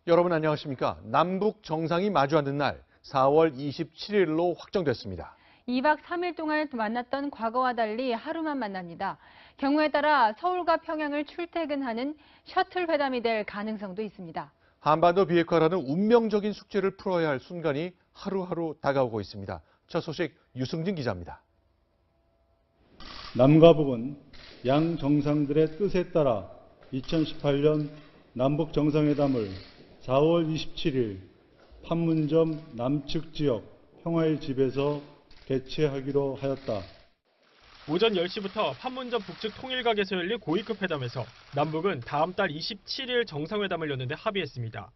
여러분 안녕하십니까? 남북 정상이 마주하는 날 4월 27일로 확정됐습니다. 2박 3일 동안 만났던 과거와 달리 하루만 만납니다. 경우에 따라 서울과 평양을 출퇴근하는 셔틀 회담이 될 가능성도 있습니다. 한반도 비핵화라는 운명적인 숙제를 풀어야 할 순간이 하루하루 다가오고 있습니다. 첫 소식 유승진 기자입니다. 남과 북은 양 정상들의 뜻에 따라 2018년 남북 정상회담을 4월 27일 판문점 남측 지역 평화의 집에서 개최하기로 하였다. 오전 10시부터 판문점 북측 통일각에서 열린 고위급 회담에서 남북은 다음 달 27일 정상회담을 여는데 합의했습니다.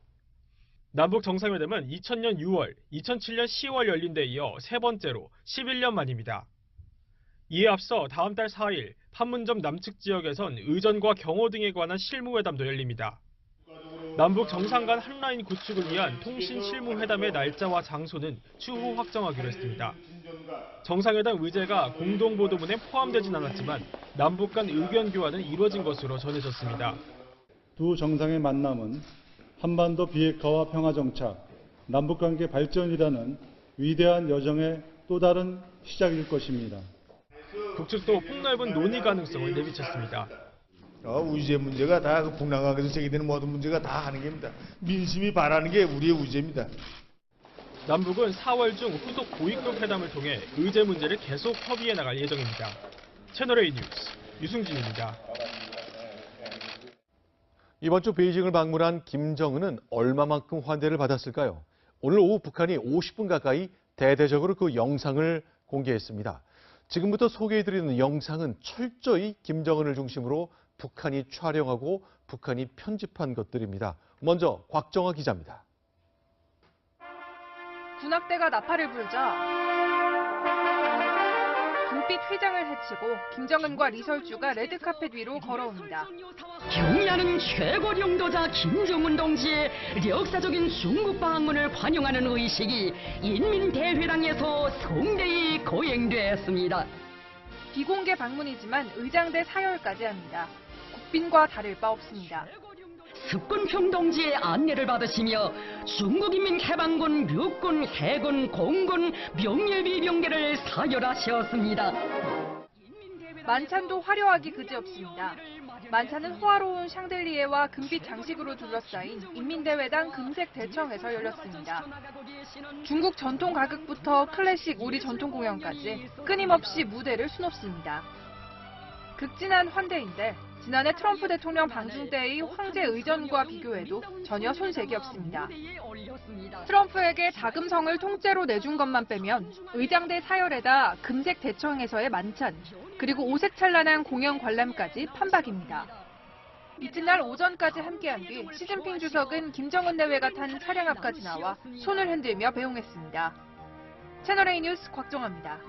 남북 정상회담은 2000년 6월, 2007년 10월 열린 데 이어 세 번째로 11년 만입니다. 이에 앞서 다음 달 4일 판문점 남측 지역에선 의전과 경호 등에 관한 실무회담도 열립니다. 남북 정상 간 한라인 구축을 위한 통신 실무회담의 날짜와 장소는 추후 확정하기로 했습니다. 정상회담 의제가 공동보도문에 포함되진 않았지만 남북 간 의견 교환은 이루어진 것으로 전해졌습니다. 두 정상의 만남은 한반도 비핵화와 평화정착, 남북관계 발전이라는 위대한 여정의 또 다른 시작일 것입니다. 북측도 폭넓은 논의 가능성을 내비쳤습니다. 우제 문제가 다 그 북남관계에서 제기되는 모든 문제가 다 하는 겁니다. 민심이 바라는 게 우리의 우제입니다. 남북은 4월 중 후속 고위급 회담을 통해 의제 문제를 계속 협의해 나갈 예정입니다. 채널A 뉴스 유승진입니다. 이번 주 베이징을 방문한 김정은은 얼마만큼 환대를 받았을까요? 오늘 오후 북한이 50분 가까이 대대적으로 그 영상을 공개했습니다. 지금부터 소개해드리는 영상은 철저히 김정은을 중심으로 북한이 촬영하고 북한이 편집한 것들입니다. 먼저 곽정화 기자입니다. 군악대가 나팔을 불자 금빛 회장을 헤치고 김정은과 리설주가 레드카펫 위로 걸어옵니다. 경의하는 최고領導자 김정은 동지의 역사적인 중국 방문을 환영하는 의식이 인민대회당에서 성대히 거행됐습니다. 비공개 방문이지만 의장대 사열까지 합니다. 국빈과 다를 바 없습니다. 석군평 동지의 안내를 받으시며 중국인민해방군 육군, 해군, 공군, 명예비병대를 사열하셨습니다. 만찬도 화려하기 그지없습니다. 만찬은 호화로운 샹들리에와 금빛 장식으로 둘러싸인 인민대회당 금색 대청에서 열렸습니다. 중국 전통 가극부터 클래식 우리 전통 공연까지 끊임없이 무대를 수놓습니다. 극진한 환대인데 지난해 트럼프 대통령 방중 때의 황제 의전과 비교해도 전혀 손색이 없습니다. 트럼프에게 자금성을 통째로 내준 것만 빼면 의장대 사열에다 금색 대청에서의 만찬, 그리고 오색찬란한 공연 관람까지 판박입니다. 이튿날 오전까지 함께한 뒤 시진핑 주석은 김정은 내외가 탄 차량 앞까지 나와 손을 흔들며 배웅했습니다. 채널A 뉴스 곽정화입니다.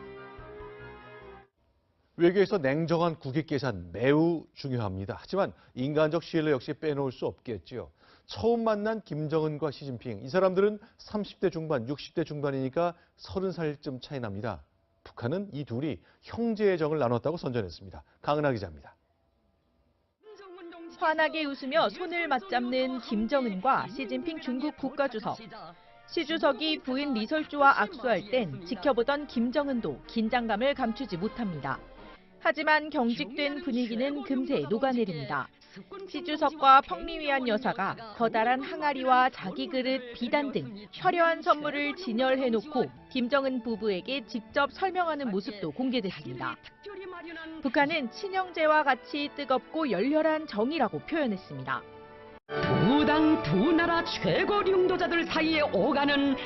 외교에서 냉정한 국익 계산 매우 중요합니다. 하지만 인간적 신뢰 역시 빼놓을 수 없겠지요. 처음 만난 김정은과 시진핑, 이 사람들은 30대 중반, 60대 중반이니까 30살쯤 차이 납니다. 북한은 이 둘이 형제의 정을 나눴다고 선전했습니다. 강은하 기자입니다. 환하게 웃으며 손을 맞잡는 김정은과 시진핑 중국 국가주석. 시 주석이 부인 리설주와 악수할 땐 지켜보던 김정은도 긴장감을 감추지 못합니다. 하지만 경직된 분위기는 금세 녹아내립니다. 시 주석과 평리위안 여사가 커다란 항아리와 자기 그릇, 비단 등 화려한 선물을 진열해놓고 김정은 부부에게 직접 설명하는 모습도 공개됐습니다. 북한은 친형제와 같이 뜨겁고 열렬한 정이라고 표현했습니다. 두 당 두 나라 최고領導자들 사이에 오가는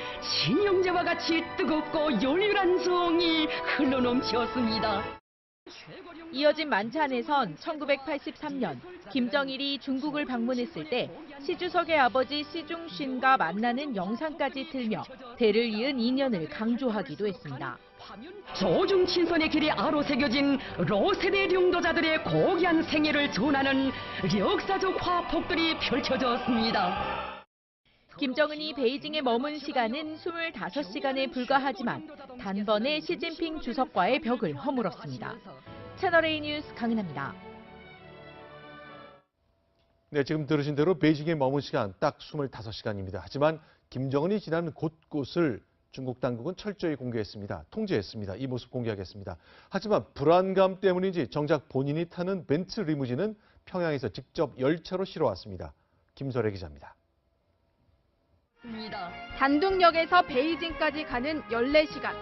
친형제와 같이 뜨겁고 열렬한 정이 흘러넘쳤습니다. 이어진 만찬에선 1983년 김정일이 중국을 방문했을 때 시 주석의 아버지 시중신과 만나는 영상까지 틀며 대를 이은 인연을 강조하기도 했습니다. 조중 친선의 길이 아로새겨진 로세대領導자들의 고귀한 생애를 전하는 역사적 화폭들이 펼쳐졌습니다. 김정은이 베이징에 머문 시간은 25시간에 불과하지만 단번에 시진핑 주석과의 벽을 허물었습니다. 채널A 뉴스 강은하입니다. 네, 지금 들으신 대로 베이징에 머문 시간 딱 25시간입니다. 하지만 김정은이 지나는 곳곳을 중국 당국은 철저히 공개했습니다. 통제했습니다. 이 모습 공개하겠습니다. 하지만 불안감 때문인지 정작 본인이 타는 벤츠 리무진은 평양에서 직접 열차로 실어 왔습니다. 김설혜 기자입니다. 단둥역에서 베이징까지 가는 14시간.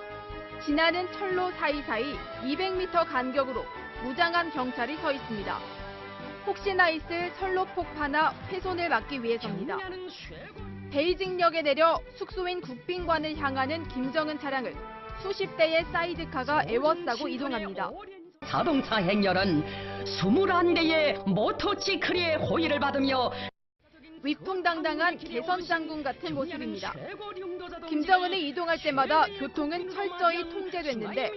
지나는 철로 사이사이 200m 간격으로 무장한 경찰이 서 있습니다. 혹시나 있을 철로 폭파나 훼손을 막기 위해서입니다. 베이징역에 내려 숙소인 국빈관을 향하는 김정은 차량을 수십 대의 사이드카가 에워싸고 이동합니다. 자동차 행렬은 21대의 모터시클의 호의를 받으며 위풍당당한 개선 장군 같은 모습입니다. 김정은이 이동할 때마다 교통은 철저히 통제됐는데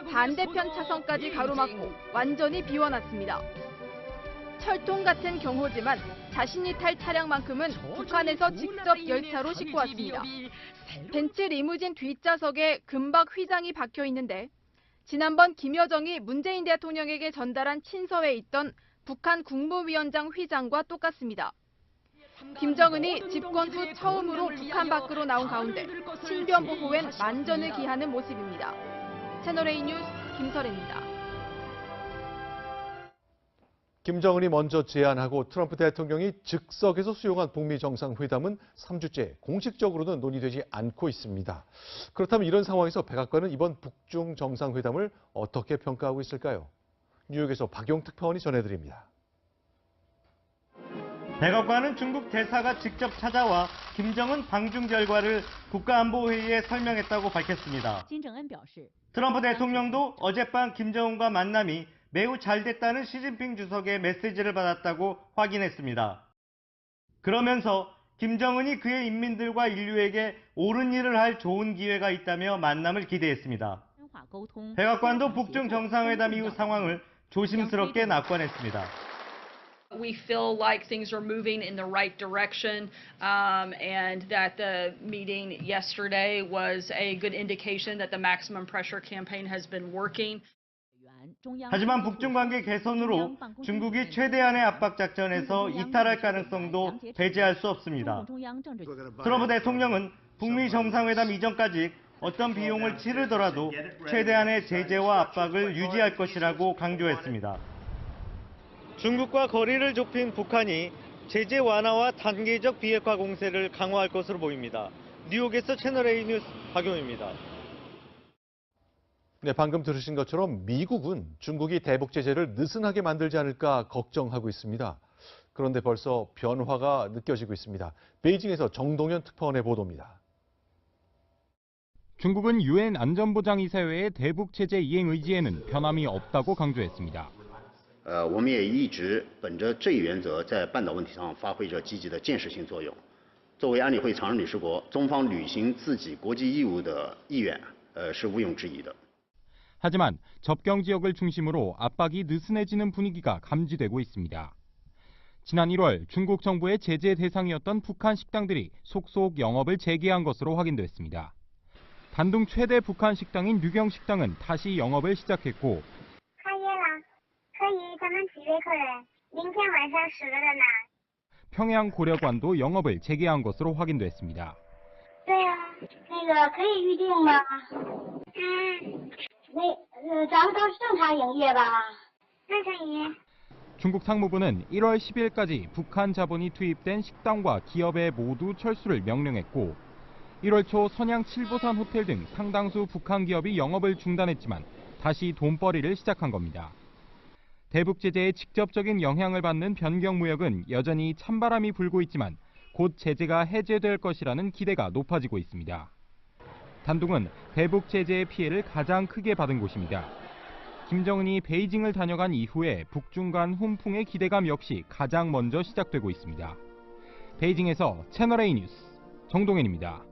반대편 차선까지 가로막고 완전히 비워놨습니다. 철통 같은 경호지만 자신이 탈 차량만큼은 북한에서 직접 열차로 싣고 왔습니다. 벤츠 리무진 뒷좌석에 금박 휘장이 박혀 있는데 지난번 김여정이 문재인 대통령에게 전달한 친서에 있던 북한 국무위원장 휘장과 똑같습니다. 김정은이 집권 후 처음으로 북한 밖으로 나온 가운데 신변 보호엔 만전을 기하는 모습입니다. 채널A 뉴스 김설혜입니다. 김정은이 먼저 제안하고 트럼프 대통령이 즉석에서 수용한 북미 정상회담은 3주째 공식적으로는 논의되지 않고 있습니다. 그렇다면 이런 상황에서 백악관은 이번 북중 정상회담을 어떻게 평가하고 있을까요? 뉴욕에서 박용 특파원이 전해드립니다. 백악관은 중국 대사가 직접 찾아와 김정은 방중 결과를 국가안보회의에 설명했다고 밝혔습니다. 트럼프 대통령도 어젯밤 김정은과 만남이 매우 잘 됐다는 시진핑 주석의 메시지를 받았다고 확인했습니다. 그러면서 김정은이 그의 인민들과 인류에게 옳은 일을 할 좋은 기회가 있다며 만남을 기대했습니다. 백악관도 북중 정상회담 이후 상황을 조심스럽게 낙관했습니다. We feel like things are moving in the right direction, and that the meeting yesterday was a good indication that the maximum pressure campaign has been working. 하지만 북중 관계 개선으로 중국이 최대한의 압박 작전에서 이탈할 가능성도 배제할 수 없습니다. 트럼프 대통령은 북미 정상회담 이전까지 어떤 비용을 치르더라도 최대한의 제재와 압박을 유지할 것이라고 강조했습니다. 중국과 거리를 좁힌 북한이 제재 완화와 단계적 비핵화 공세를 강화할 것으로 보입니다. 뉴욕에서 채널A 뉴스 박용입니다. 네, 방금 들으신 것처럼 미국은 중국이 대북 제재를 느슨하게 만들지 않을까 걱정하고 있습니다. 그런데 벌써 변화가 느껴지고 있습니다. 베이징에서 정동현 특파원의 보도입니다. 중국은 유엔 안전보장이사회의 대북 제재 이행 의지에는 변함이 없다고 강조했습니다. 我们也一直本着这一原则，在半岛问题上发挥着积极的建设性作用。作为安理会常任理事国，中方履行自己国际义务的意愿，是毋庸置疑的。 하지만 접경 지역을 중심으로 압박이 느슨해지는 분위기가 감지되고 있습니다. 지난 1월 중국 정부의 제재 대상이었던 북한 식당들이 속속 영업을 재개한 것으로 확인됐습니다. 단둥 최대 북한 식당인 류경 식당은 다시 영업을 시작했고 평양 고려관도 영업을 재개한 것으로 확인됐습니다. 중국 상무부는 1월 10일까지 북한 자본이 투입된 식당과 기업의 모두 철수를 명령했고 1월 초 선양 칠보산 호텔 등 상당수 북한 기업이 영업을 중단했지만 다시 돈벌이를 시작한 겁니다. 대북 제재에 직접적인 영향을 받는 변경 무역은 여전히 찬바람이 불고 있지만 곧 제재가 해제될 것이라는 기대가 높아지고 있습니다. 단둥은 대북 제재의 피해를 가장 크게 받은 곳입니다. 김정은이 베이징을 다녀간 이후에 북중 간 훈풍의 기대감 역시 가장 먼저 시작되고 있습니다. 베이징에서 채널A 뉴스 정동현입니다.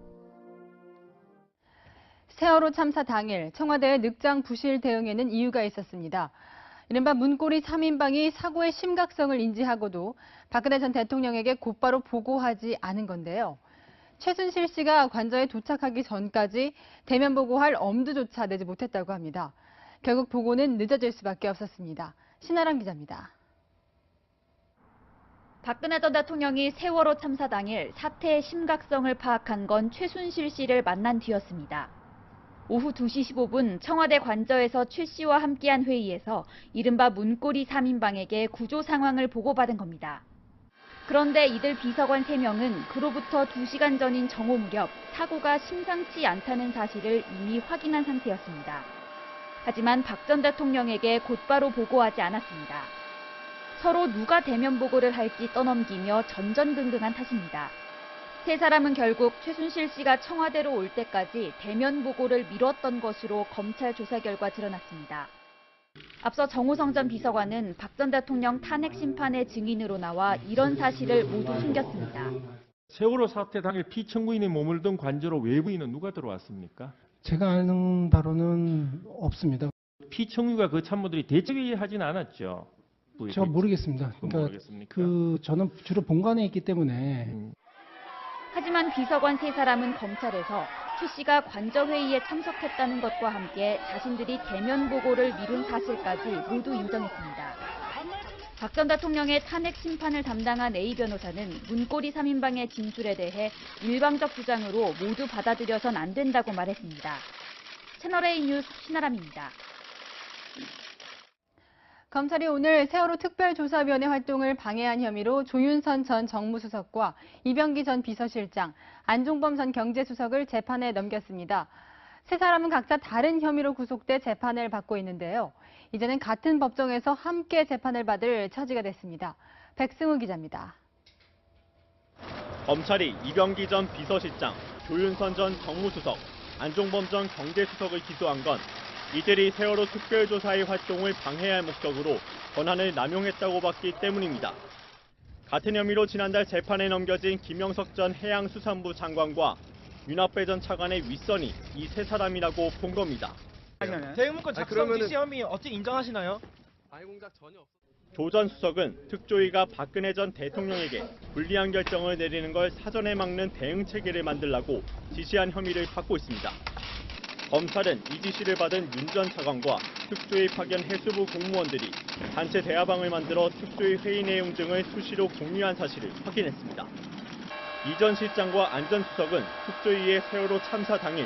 세월호 참사 당일 청와대의 늑장 부실 대응에는 이유가 있었습니다. 이른바 문고리 3인방이 사고의 심각성을 인지하고도 박근혜 전 대통령에게 곧바로 보고하지 않은 건데요. 최순실 씨가 관저에 도착하기 전까지 대면 보고할 엄두조차 내지 못했다고 합니다. 결국 보고는 늦어질 수밖에 없었습니다. 신아람 기자입니다. 박근혜 전 대통령이 세월호 참사 당일 사태의 심각성을 파악한 건 최순실 씨를 만난 뒤였습니다. 오후 2시 15분 청와대 관저에서 최 씨와 함께한 회의에서 이른바 문고리 3인방에게 구조 상황을 보고받은 겁니다. 그런데 이들 비서관 3명은 그로부터 2시간 전인 정오 무렵 사고가 심상치 않다는 사실을 이미 확인한 상태였습니다. 하지만 박 전 대통령에게 곧바로 보고하지 않았습니다. 서로 누가 대면 보고를 할지 떠넘기며 전전긍긍한 탓입니다. 세 사람은 결국 최순실 씨가 청와대로 올 때까지 대면 보고를 미뤘던 것으로 검찰 조사 결과 드러났습니다. 앞서 정호성 전 비서관은 박 전 대통령 탄핵 심판의 증인으로 나와 이런 사실을 모두 숨겼습니다. 세월호 사태 당일 피청구인이 머물던 관저로 외부인은 누가 들어왔습니까? 제가 아는 바로는 없습니다. 피청구가 그 참모들이 대책회의하진 않았죠. 저 모르겠습니다. 그러니까 저는 주로 본관에 있기 때문에. 하지만 비서관 3사람은 검찰에서 최 씨가 관저 회의에 참석했다는 것과 함께 자신들이 대면 보고를 미룬 사실까지 모두 인정했습니다. 박 전 대통령의 탄핵 심판을 담당한 A 변호사는 문고리 3인방의 진술에 대해 일방적 주장으로 모두 받아들여선 안 된다고 말했습니다. 채널A 뉴스 신아람입니다. 검찰이 오늘 세월호 특별조사위원회 활동을 방해한 혐의로 조윤선 전 정무수석과 이병기 전 비서실장, 안종범 전 경제수석을 재판에 넘겼습니다. 세 사람은 각자 다른 혐의로 구속돼 재판을 받고 있는데요. 이제는 같은 법정에서 함께 재판을 받을 처지가 됐습니다. 백승우 기자입니다. 검찰이 이병기 전 비서실장, 조윤선 전 정무수석, 안종범 전 경제수석을 기소한 건 이들이 세월호 특별조사의 활동을 방해할 목적으로 권한을 남용했다고 봤기 때문입니다. 같은 혐의로 지난달 재판에 넘겨진 김영석 전 해양수산부 장관과 윤학배 전 차관의 윗선이 이 세 사람이라고 본 겁니다. 대응문건 작성 지시 혐의 어찌 인정하시나요? 조 전 수석은 특조위가 박근혜 전 대통령에게 불리한 결정을 내리는 걸 사전에 막는 대응 체계를 만들라고 지시한 혐의를 받고 있습니다. 검찰은 이 지시를 받은 윤 전 차관과 특조위 파견 해수부 공무원들이 단체 대화방을 만들어 특조위 회의 내용 등을 수시로 공유한 사실을 확인했습니다. 이 전 실장과 안 전 수석은 특조위의 세월호 참사 당일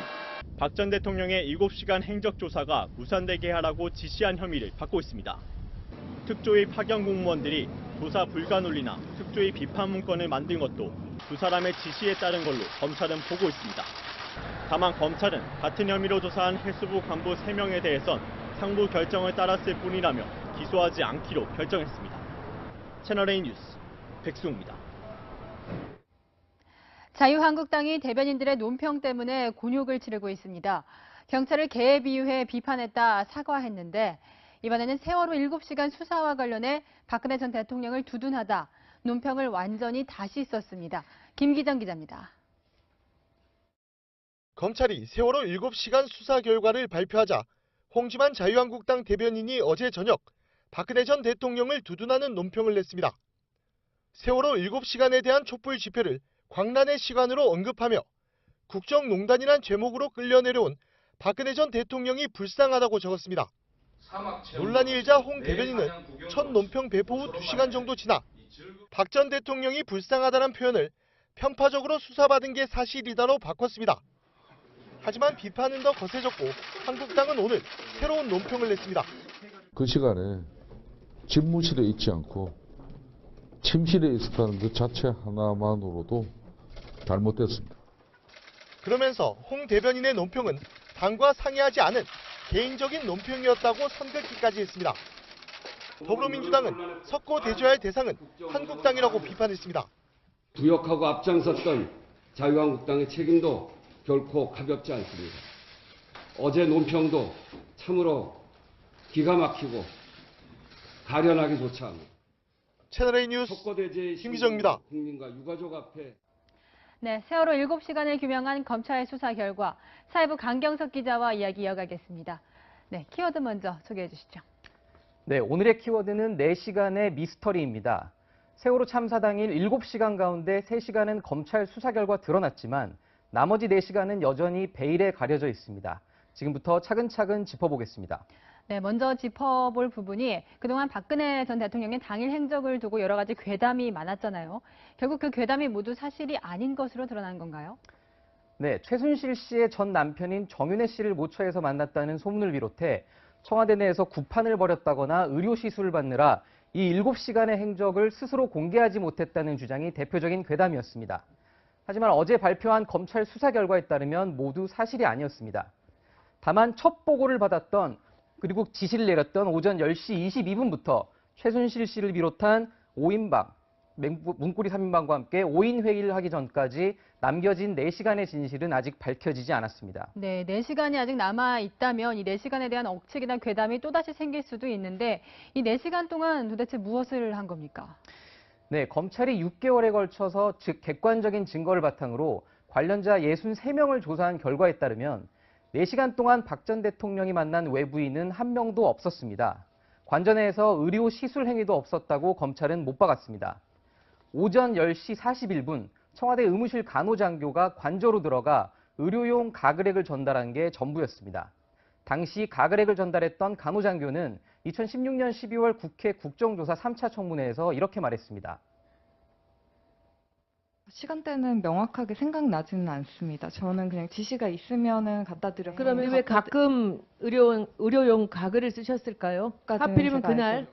박 전 대통령의 7시간 행적조사가 무산되게 하라고 지시한 혐의를 받고 있습니다. 특조위 파견 공무원들이 조사 불가 논리나 특조위 비판 문건을 만든 것도 두 사람의 지시에 따른 걸로 검찰은 보고 있습니다. 다만 검찰은 같은 혐의로 조사한 해수부 간부 3명에 대해선 상부 결정을 따랐을 뿐이라며 기소하지 않기로 결정했습니다. 채널A 뉴스 백승우입니다. 자유한국당이 대변인들의 논평 때문에 곤욕을 치르고 있습니다. 경찰을 개에 비유해 비판했다 사과했는데 이번에는 세월호 7시간 수사와 관련해 박근혜 전 대통령을 두둔하다 논평을 완전히 다시 썼습니다. 김기정 기자입니다. 검찰이 세월호 7시간 수사 결과를 발표하자 홍지만 자유한국당 대변인이 어제 저녁 박근혜 전 대통령을 두둔하는 논평을 냈습니다. 세월호 7시간에 대한 촛불 집회를 광란의 시간으로 언급하며 국정농단이란 제목으로 끌려내려온 박근혜 전 대통령이 불쌍하다고 적었습니다. 논란이 일자 홍 대변인은 첫 논평 배포 후 2시간 정도 지나 박 전 대통령이 불쌍하다는 표현을 편파적으로 수사받은 게 사실이다로 바꿨습니다. 하지만 비판은 더 거세졌고 한국당은 오늘 새로운 논평을 냈습니다. 그 시간에 집무실에 있지 않고 침실에 있었다는 그 자체 하나만으로도 잘못됐습니다. 그러면서 홍 대변인의 논평은 당과 상의하지 않은 개인적인 논평이었다고 선긋기까지 했습니다. 더불어민주당은 섞고 대조할 대상은 한국당이라고 비판했습니다. 부역하고 앞장섰던 자유한국당의 책임도 결코 가볍지 않습니다. 어제 논평도 참으로 기가 막히고 가련하기조차 합니다. 채널A 뉴스 김기정입니다. 국민과 유가족 앞에 네, 세월호 7시간을 규명한 검찰 수사 결과 사회부 강경석 기자와 이야기 이어가겠습니다. 네, 키워드 먼저 소개해 주시죠. 네, 오늘의 키워드는 4시간의 미스터리입니다. 세월호 참사 당일 7시간 가운데 3시간은 검찰 수사 결과 드러났지만 나머지 4시간은 여전히 베일에 가려져 있습니다. 지금부터 차근차근 짚어보겠습니다. 네, 먼저 짚어볼 부분이 그동안 박근혜 전 대통령의 당일 행적을 두고 여러 가지 괴담이 많았잖아요. 결국 그 괴담이 모두 사실이 아닌 것으로 드러난 건가요? 네, 최순실 씨의 전 남편인 정윤혜 씨를 모처에서 만났다는 소문을 비롯해 청와대 내에서 구판을 벌였다거나 의료 시술을 받느라 이 7시간의 행적을 스스로 공개하지 못했다는 주장이 대표적인 괴담이었습니다. 하지만 어제 발표한 검찰 수사 결과에 따르면 모두 사실이 아니었습니다. 다만 첫 보고를 받았던 그리고 지시를 내렸던 오전 10시 22분부터 최순실 씨를 비롯한 5인방, 문고리 3인방과 함께 5인 회의를 하기 전까지 남겨진 4시간의 진실은 아직 밝혀지지 않았습니다. 네, 4시간이 아직 남아있다면 이 4시간에 대한 억측이나 괴담이 또다시 생길 수도 있는데 이 4시간 동안 도대체 무엇을 한 겁니까? 네, 검찰이 6개월에 걸쳐서 즉 객관적인 증거를 바탕으로 관련자 63명을 조사한 결과에 따르면 4시간 동안 박 전 대통령이 만난 외부인은 한 명도 없었습니다. 관전에서 의료 시술 행위도 없었다고 검찰은 못 박았습니다. 오전 10시 41분 청와대 의무실 간호장교가 관저로 들어가 의료용 가글액을 전달한 게 전부였습니다. 당시 가글액을 전달했던 간호장교는 2016년 12월 국회 국정조사 3차 청문회에서 이렇게 말했습니다. 시간대는 명확하게 생각나지는 않습니다. 저는 그냥 지시가 있으면은 갖다 드려요. 그러면 왜 가끔 의료용 가글을 쓰셨을까요? 하필이면 그날?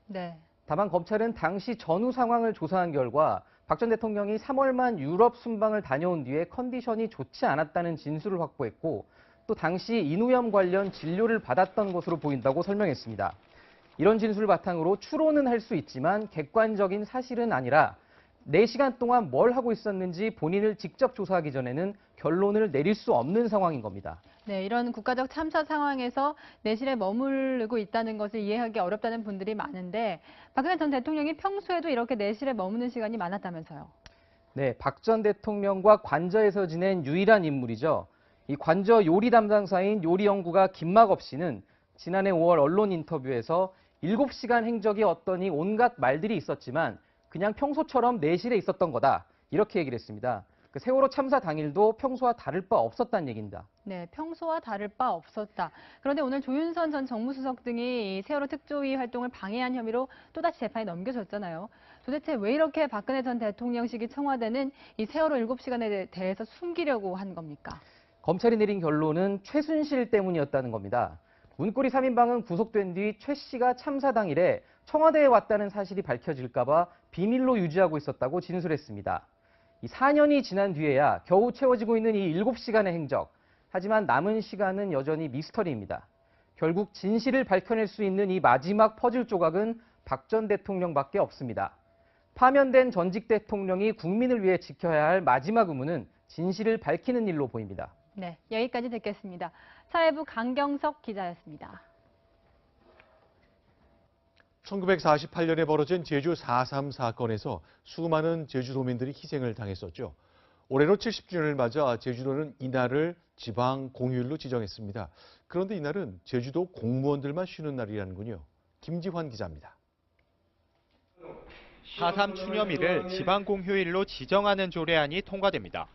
네. 다만 검찰은 당시 전후 상황을 조사한 결과 박 전 대통령이 3월만 유럽 순방을 다녀온 뒤에 컨디션이 좋지 않았다는 진술을 확보했고 또 당시 인후염 관련 진료를 받았던 것으로 보인다고 설명했습니다. 이런 진술을 바탕으로 추론은 할 수 있지만 객관적인 사실은 아니라 4시간 동안 뭘 하고 있었는지 본인을 직접 조사하기 전에는 결론을 내릴 수 없는 상황인 겁니다. 네, 이런 국가적 참사 상황에서 내실에 머무르고 있다는 것을 이해하기 어렵다는 분들이 많은데 박근혜 전 대통령이 평소에도 이렇게 내실에 머무는 시간이 많았다면서요? 네, 박 전 대통령과 관저에서 지낸 유일한 인물이죠. 이 관저 요리 담당사인 요리연구가 김막업 씨는 지난해 5월 언론 인터뷰에서 7시간 행적이 어떠니 온갖 말들이 있었지만 그냥 평소처럼 내실에 있었던 거다. 이렇게 얘기를 했습니다. 그 세월호 참사 당일도 평소와 다를 바 없었다는 얘기입니다. 네, 평소와 다를 바 없었다. 그런데 오늘 조윤선 전 정무수석 등이 이 세월호 특조위 활동을 방해한 혐의로 또다시 재판에 넘겨졌잖아요. 도대체 왜 이렇게 박근혜 전 대통령 시기 청와대는 이 세월호 7시간에 대해서 숨기려고 한 겁니까? 검찰이 내린 결론은 최순실 때문이었다는 겁니다. 문고리 3인방은 구속된 뒤 최 씨가 참사 당일에 청와대에 왔다는 사실이 밝혀질까 봐 비밀로 유지하고 있었다고 진술했습니다. 이 4년이 지난 뒤에야 겨우 채워지고 있는 이 7시간의 행적. 하지만 남은 시간은 여전히 미스터리입니다. 결국 진실을 밝혀낼 수 있는 이 마지막 퍼즐 조각은 박 전 대통령밖에 없습니다. 파면된 전직 대통령이 국민을 위해 지켜야 할 마지막 의무는 진실을 밝히는 일로 보입니다. 네, 여기까지 듣겠습니다. 사회부 강경석 기자였습니다. 1948년에 벌어진 제주 4.3 사건에서 수많은 제주도민들이 희생을 당했었죠. 올해로 70주년을 맞아 제주도는 이날을 지방 공휴일로 지정했습니다. 그런데 이날은 제주도 공무원들만 쉬는 날이라는군요. 김지환 기자입니다. 4.3 추념일을 지방 공휴일로 지정하는 조례안이 통과됩니다.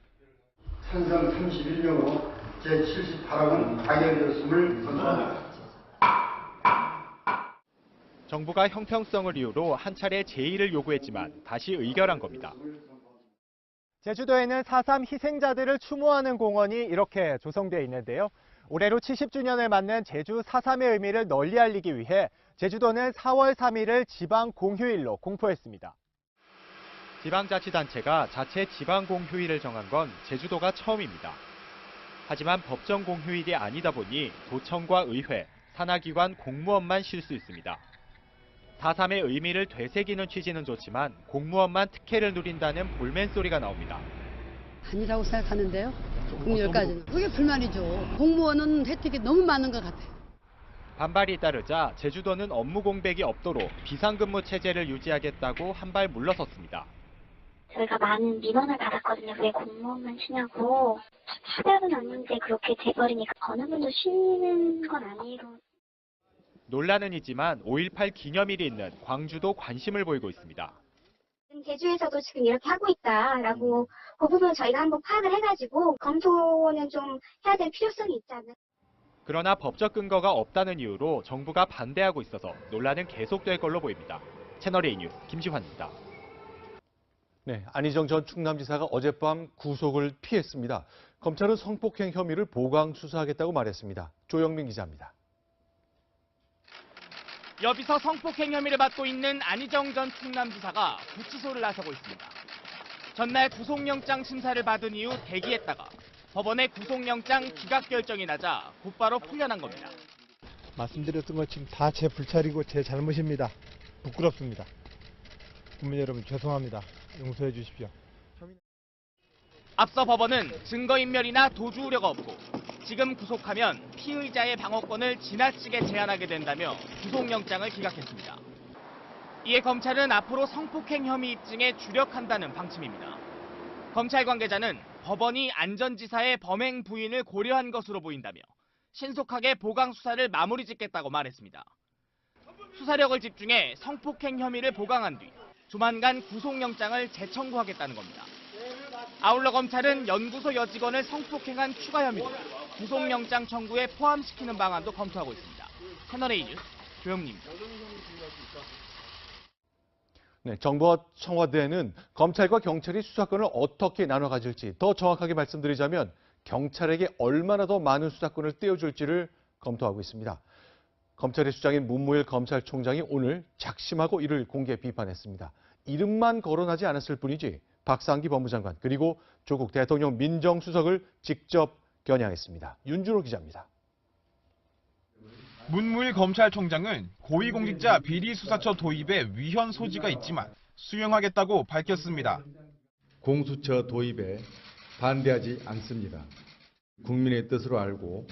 찬성 31명으로 제78항은 가결되었음을 선언합니다. 정부가 형평성을 이유로 한 차례 제의를 요구했지만 다시 의결한 겁니다. 제주도에는 4.3 희생자들을 추모하는 공원이 이렇게 조성되어 있는데요. 올해로 70주년을 맞는 제주 4.3의 의미를 널리 알리기 위해 제주도는 4월 3일을 지방 공휴일로 공포했습니다. 지방자치단체가 자체 지방 공휴일을 정한 건 제주도가 처음입니다. 하지만 법정 공휴일이 아니다 보니 도청과 의회, 산하기관 공무원만 쉴 수 있습니다. 4.3의 의미를 되새기는 취지는 좋지만 공무원만 특혜를 누린다는 볼멘 소리가 나옵니다. 아니라고 생각하는데요. 공휴일까지는. 그게 불만이죠. 공무원은 혜택이 너무 많은 것 같아요. 반발이 따르자 제주도는 업무 공백이 없도록 비상근무 체제를 유지하겠다고 한 발 물러섰습니다. 저희가 많은 민원을 받았거든요. 왜 공무원만 쉬냐고. 차별은 아닌데 그렇게 돼버리니까 어느 분도 쉬는 건 아니고. 논란은 있지만 5.18 기념일이 있는 광주도 관심을 보이고 있습니다. 제주에서도 지금 이렇게 하고 있다라고 그 부분 저희가 한번 파악을 해가지고 검토는 좀 해야 될 필요성이 있지 않나. 그러나 법적 근거가 없다는 이유로 정부가 반대하고 있어서 논란은 계속될 걸로 보입니다. 채널A 뉴스 김시환입니다. 네, 안희정 전 충남지사가 어젯밤 구속을 피했습니다. 검찰은 성폭행 혐의를 보강 수사하겠다고 말했습니다. 조영민 기자입니다. 여기서 성폭행 혐의를 받고 있는 안희정 전 충남지사가 구치소를 나서고 있습니다. 전날 구속영장 심사를 받은 이후 대기했다가 법원의 구속영장 기각 결정이 나자 곧바로 풀려난 겁니다. 말씀드렸던 것 지금 다 제 불찰이고 제 잘못입니다. 부끄럽습니다. 국민 여러분 죄송합니다. 용서해 주십시오. 앞서 법원은 증거인멸이나 도주 우려가 없고 지금 구속하면 피의자의 방어권을 지나치게 제한하게 된다며 구속영장을 기각했습니다. 이에 검찰은 앞으로 성폭행 혐의 입증에 주력한다는 방침입니다. 검찰 관계자는 법원이 안 전 지사의 범행 부인을 고려한 것으로 보인다며 신속하게 보강 수사를 마무리 짓겠다고 말했습니다. 수사력을 집중해 성폭행 혐의를 보강한 뒤 조만간 구속영장을 재청구하겠다는 겁니다. 아울러 검찰은 연구소 여직원을 성폭행한 추가 혐의로 구속영장 청구에 포함시키는 방안도 검토하고 있습니다. 채널A 뉴스 조영민입니다. 네, 정부와 청와대는 검찰과 경찰이 수사권을 어떻게 나눠 가질지 더 정확하게 말씀드리자면 경찰에게 얼마나 더 많은 수사권을 떼어줄지를 검토하고 있습니다. 검찰의 수장인 문무일 검찰총장이 오늘 작심하고 이를 공개 비판했습니다. 이름만 거론하지 않았을 뿐이지 박상기 법무장관 그리고 조국 대통령 민정수석을 직접 겨냥했습니다. 윤준호 기자입니다. 문무일 검찰총장은 고위공직자 비리수사처 도입에 위헌 소지가 있지만 수용하겠다고 밝혔습니다. 공수처 도입에 반대하지 않습니다. 국민의 뜻으로 알고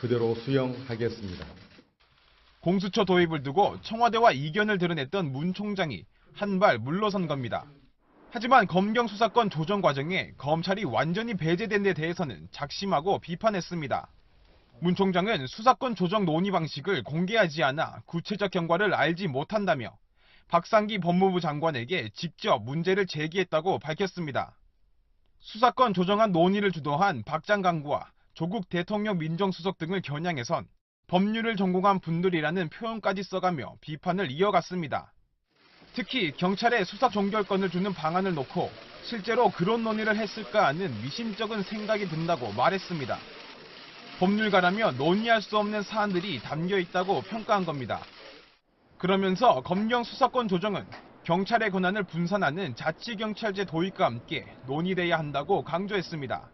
그대로 수용하겠습니다. 공수처 도입을 두고 청와대와 이견을 드러냈던 문 총장이 한발 물러선 겁니다. 하지만 검경 수사권 조정 과정에 검찰이 완전히 배제된 데 대해서는 작심하고 비판했습니다. 문 총장은 수사권 조정 논의 방식을 공개하지 않아 구체적 경과를 알지 못한다며 박상기 법무부 장관에게 직접 문제를 제기했다고 밝혔습니다. 수사권 조정안 논의를 주도한 박 장관과 조국 대통령 민정수석 등을 겨냥해선 법률을 전공한 분들이라는 표현까지 써가며 비판을 이어갔습니다. 특히 경찰에 수사 종결권을 주는 방안을 놓고 실제로 그런 논의를 했을까 하는 미심쩍은 생각이 든다고 말했습니다. 법률가라며 논의할 수 없는 사안들이 담겨 있다고 평가한 겁니다. 그러면서 검경 수사권 조정은 경찰의 권한을 분산하는 자치경찰제 도입과 함께 논의돼야 한다고 강조했습니다.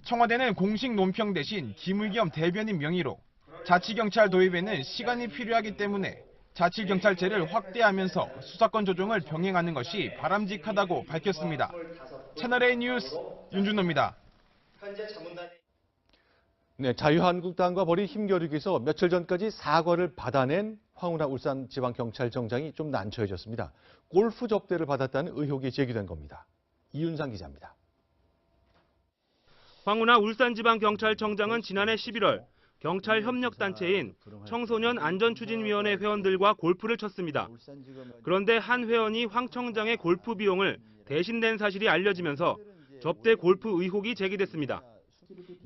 청와대는 공식 논평 대신 김의겸 대변인 명의로 자치경찰 도입에는 시간이 필요하기 때문에 자치경찰제를 확대하면서 수사권 조정을 병행하는 것이 바람직하다고 밝혔습니다. 채널A 뉴스 윤준호입니다. 네, 자유한국당과 벌인 힘겨루기에서 며칠 전까지 사과를 받아낸 황운하 울산지방경찰청장이 좀 난처해졌습니다. 골프 접대를 받았다는 의혹이 제기된 겁니다. 이윤상 기자입니다. 황운하 울산지방경찰청장은 지난해 11월 경찰 협력단체인 청소년 안전추진위원회 회원들과 골프를 쳤습니다. 그런데 한 회원이 황 청장의 골프 비용을 대신 낸 사실이 알려지면서 접대 골프 의혹이 제기됐습니다.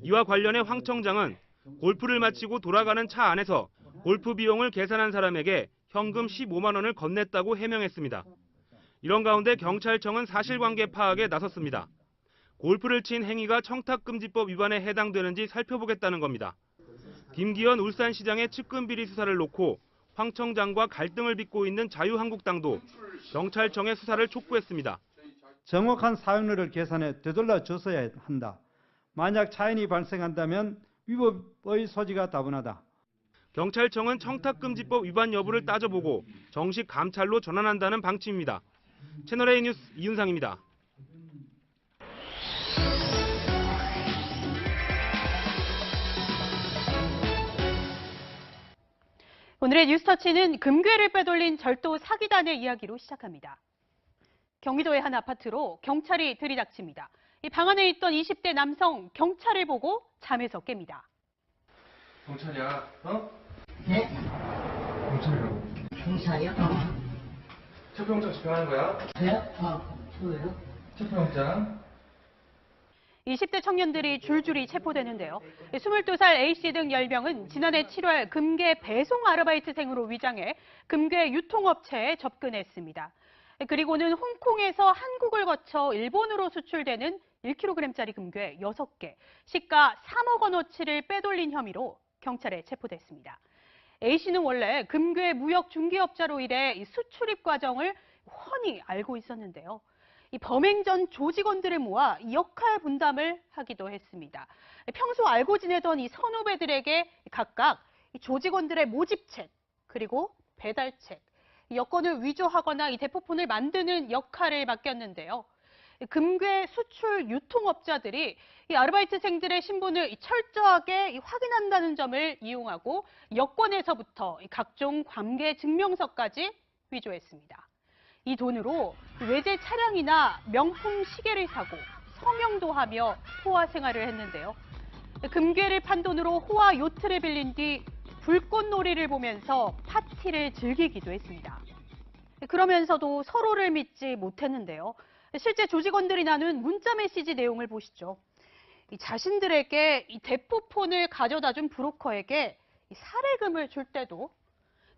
이와 관련해 황 청장은 골프를 마치고 돌아가는 차 안에서 골프 비용을 계산한 사람에게 현금 15만 원을 건넸다고 해명했습니다. 이런 가운데 경찰청은 사실관계 파악에 나섰습니다. 골프를 친 행위가 청탁금지법 위반에 해당되는지 살펴보겠다는 겁니다. 김기현 울산시장의 측근 비리 수사를 놓고 황 청장과 갈등을 빚고 있는 자유한국당도 경찰청의 수사를 촉구했습니다. 정확한 사용료를 계산해 되돌려 줬어야 한다. 만약 차인이 발생한다면 위법의 소지가 다분하다. 경찰청은 청탁금지법 위반 여부를 따져보고 정식 감찰로 전환한다는 방침입니다. 채널A 뉴스 이윤상입니다. 오늘의 뉴스터치는 금괴를 빼돌린 절도 사기단의 이야기로 시작합니다. 경기도의 한 아파트로 경찰이 들이닥칩니다. 이 방 안에 있던 20대 남성 경찰을 보고 잠에서 깹니다. 경찰이야, 어? 네? 경찰이라고. 경찰이요? 체포영장 집행하는 거야? 네? 저예요? 체포영장. 20대 청년들이 줄줄이 체포되는데요. 22살 A씨 등 10명은 지난해 7월 금괴 배송 아르바이트생으로 위장해 금괴 유통업체에 접근했습니다. 그리고는 홍콩에서 한국을 거쳐 일본으로 수출되는 1kg짜리 금괴 6개, 시가 3억 원어치를 빼돌린 혐의로 경찰에 체포됐습니다. A씨는 원래 금괴 무역 중개업자로 일해 이 수출입 과정을 훤히 알고 있었는데요. 이 범행 전 조직원들을 모아 역할 분담을 하기도 했습니다. 평소 알고 지내던 이 선후배들에게 각각 조직원들의 모집책, 그리고 배달책, 여권을 위조하거나 이 대포폰을 만드는 역할을 맡겼는데요. 금괴 수출 유통업자들이 이 아르바이트생들의 신분을 철저하게 확인한다는 점을 이용하고 여권에서부터 각종 관계 증명서까지 위조했습니다. 이 돈으로 외제 차량이나 명품 시계를 사고 성형도 하며 호화 생활을 했는데요. 금괴를 판 돈으로 호화 요트를 빌린 뒤 불꽃놀이를 보면서 파티를 즐기기도 했습니다. 그러면서도 서로를 믿지 못했는데요. 실제 조직원들이 나눈 문자 메시지 내용을 보시죠. 자신들에게 이 대포폰을 가져다 준 브로커에게 사례금을 줄 때도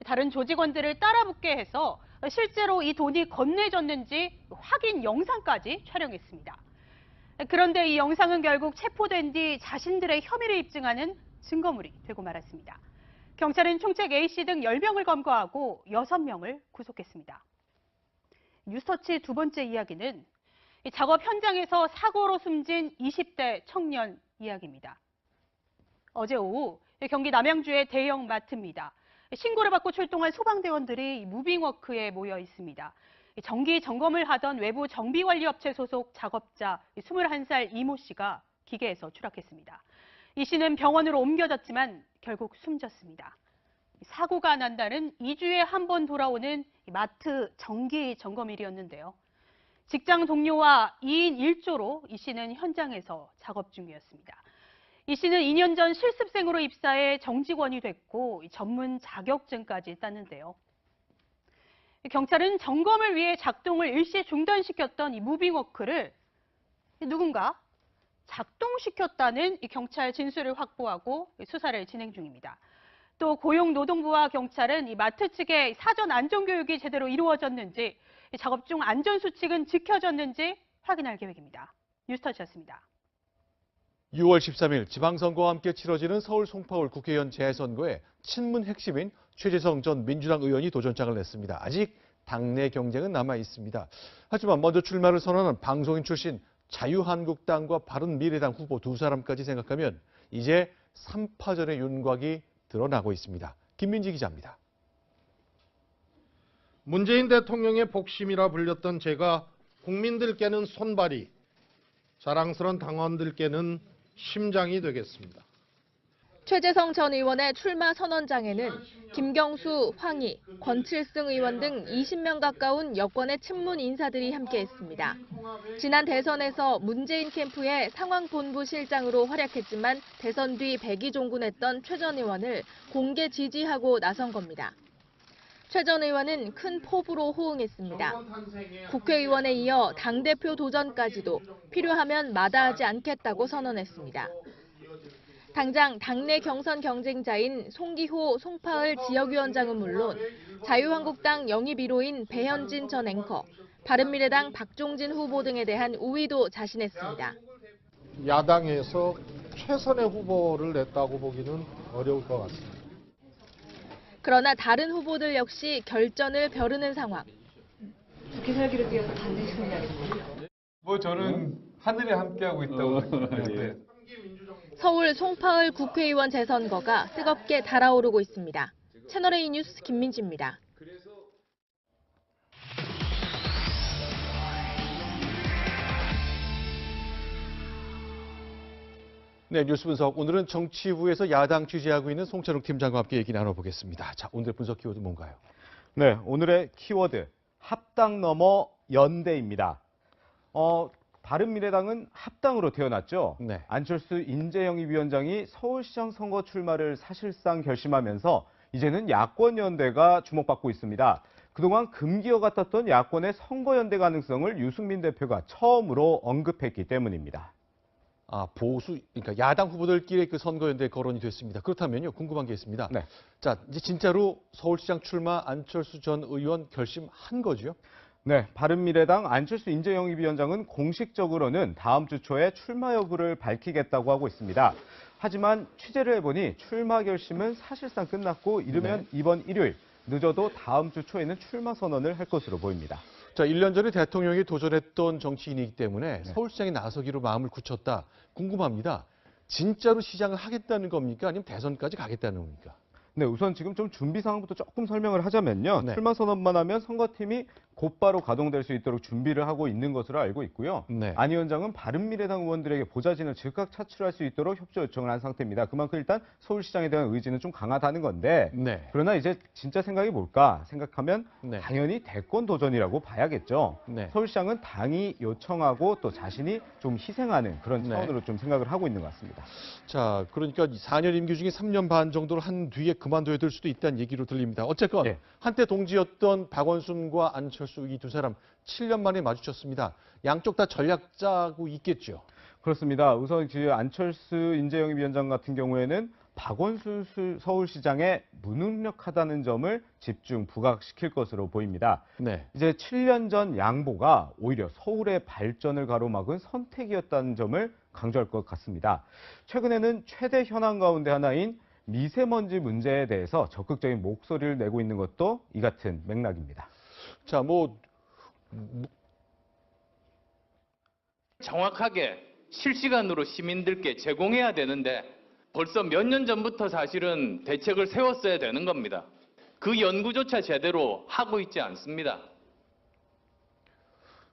다른 조직원들을 따라붙게 해서 실제로 이 돈이 건네졌는지 확인 영상까지 촬영했습니다. 그런데 이 영상은 결국 체포된 뒤 자신들의 혐의를 입증하는 증거물이 되고 말았습니다. 경찰은 총책 A씨 등 10명을 검거하고 6명을 구속했습니다. 뉴스터치 두 번째 이야기는 작업 현장에서 사고로 숨진 20대 청년 이야기입니다. 어제 오후 경기 남양주의 대형 마트입니다. 신고를 받고 출동한 소방대원들이 무빙워크에 모여 있습니다. 정기 점검을 하던 외부 정비관리업체 소속 작업자 21살 이모 씨가 기계에서 추락했습니다. 이 씨는 병원으로 옮겨졌지만 결국 숨졌습니다. 사고가 난다는 2주에 한 번 돌아오는 마트 정기 점검일이었는데요. 직장 동료와 2인 1조로 이 씨는 현장에서 작업 중이었습니다. 이 씨는 2년 전 실습생으로 입사해 정직원이 됐고 전문 자격증까지 땄는데요. 경찰은 점검을 위해 작동을 일시 중단시켰던 이 무빙워크를 누군가 작동시켰다는 이 경찰 진술을 확보하고 수사를 진행 중입니다. 또 고용노동부와 경찰은 이 마트 측의 사전 안전교육이 제대로 이루어졌는지, 작업 중 안전수칙은 지켜졌는지 확인할 계획입니다. 뉴스터치였습니다. 6월 13일 지방선거와 함께 치러지는 서울 송파울 국회의원 재선거에 친문 핵심인 최재성 전 민주당 의원이 도전장을 냈습니다. 아직 당내 경쟁은 남아 있습니다. 하지만 먼저 출마를 선언한 방송인 출신 자유한국당과 바른미래당 후보 두 사람까지 생각하면 이제 3파전의 윤곽이 드러나고 있습니다. 김민지 기자입니다. 문재인 대통령의 복심이라 불렸던 제가 국민들께는 손발이, 자랑스러운 당원들께는 심장이 되겠습니다. 최재성 전 의원의 출마 선언장에는 김경수, 황희, 권칠승 의원 등 20명 가까운 여권의 친문 인사들이 함께했습니다. 지난 대선에서 문재인 캠프의 상황본부 실장으로 활약했지만 대선 뒤 백의종군했던 최 전 의원을 공개 지지하고 나선 겁니다. 최 전 의원은 큰 포부로 호응했습니다. 국회의원에 이어 당대표 도전까지도 필요하면 마다하지 않겠다고 선언했습니다. 당장 당내 경선 경쟁자인 송기호 송파을 지역위원장은 물론 자유한국당 영입 1호인 배현진 전 앵커, 바른미래당 박종진 후보 등에 대한 우위도 자신했습니다. 야당에서 최선의 후보를 냈다고 보기는 어려울 것 같습니다. 그러나 다른 후보들 역시 결전을 벼르는 상황. 국회 살기를 위해서 반드시 승리하겠습니다. 저는 하늘에 함께하고 있다고 생각하는데. 서울 송파을 국회의원 재선거가 뜨겁게 달아오르고 있습니다. 채널A 뉴스 김민지입니다. 네, 뉴스 분석. 오늘은 정치부에서 야당 취재하고 있는 송찬욱 팀장과 함께 얘기 나눠보겠습니다. 자, 오늘 분석 키워드 뭔가요? 네, 오늘의 키워드 합당 넘어 연대입니다. 바른미래당은 합당으로 태어났죠. 네. 안철수 인재영입위원장이 서울시장 선거 출마를 사실상 결심하면서 이제는 야권연대가 주목받고 있습니다. 그동안 금기어 같았던 야권의 선거연대 가능성을 유승민 대표가 처음으로 언급했기 때문입니다. 보수, 그러니까 야당 후보들끼리 그 선거연대 거론이 됐습니다. 그렇다면요, 궁금한 게 있습니다. 네. 자, 이제 진짜로 서울시장 출마 안철수 전 의원 결심한 거죠? 네, 바른미래당 안철수 인재영입위원장은 공식적으로는 다음 주 초에 출마 여부를 밝히겠다고 하고 있습니다. 하지만 취재를 해보니 출마 결심은 사실상 끝났고 이르면 이번 일요일, 늦어도 다음 주 초에는 출마 선언을 할 것으로 보입니다. 자, 1년 전에 대통령이 도전했던 정치인이기 때문에 서울시장에 나서기로 마음을 굳혔다. 궁금합니다. 진짜로 시장을 하겠다는 겁니까? 아니면 대선까지 가겠다는 겁니까? 네, 우선 지금 좀 준비 상황부터 조금 설명을 하자면요. 출마 선언만 하면 선거팀이 곧바로 가동될 수 있도록 준비를 하고 있는 것으로 알고 있고요. 안 위원장은 바른미래당 의원들에게 보좌진을 즉각 차출할 수 있도록 협조 요청을 한 상태입니다. 그만큼 일단 서울시장에 대한 의지는 좀 강하다는 건데 그러나 이제 진짜 생각이 뭘까 생각하면 당연히 대권 도전이라고 봐야겠죠. 서울시장은 당이 요청하고 또 자신이 좀 희생하는 그런 차원으로 좀 생각을 하고 있는 것 같습니다. 자, 그러니까 4년 임기 중에 3년 반 정도를 한 뒤에 그만둬야 될 수도 있다는 얘기로 들립니다. 어쨌건 한때 동지였던 박원순과 안철수 이 두 사람 7년 만에 마주쳤습니다. 양쪽 다 전략 짜고 있겠죠. 그렇습니다. 우선 안철수 인재영입위원장 같은 경우에는 박원순 서울시장에 무능력하다는 점을 집중 부각시킬 것으로 보입니다. 이제 7년 전 양보가 오히려 서울의 발전을 가로막은 선택이었다는 점을 강조할 것 같습니다. 최근에는 최대 현안 가운데 하나인 미세먼지 문제에 대해서 적극적인 목소리를 내고 있는 것도 이 같은 맥락입니다. 자, 정확하게 실시간으로 시민들께 제공해야 되는데 벌써 몇 년 전부터 사실은 대책을 세웠어야 되는 겁니다. 그 연구조차 제대로 하고 있지 않습니다.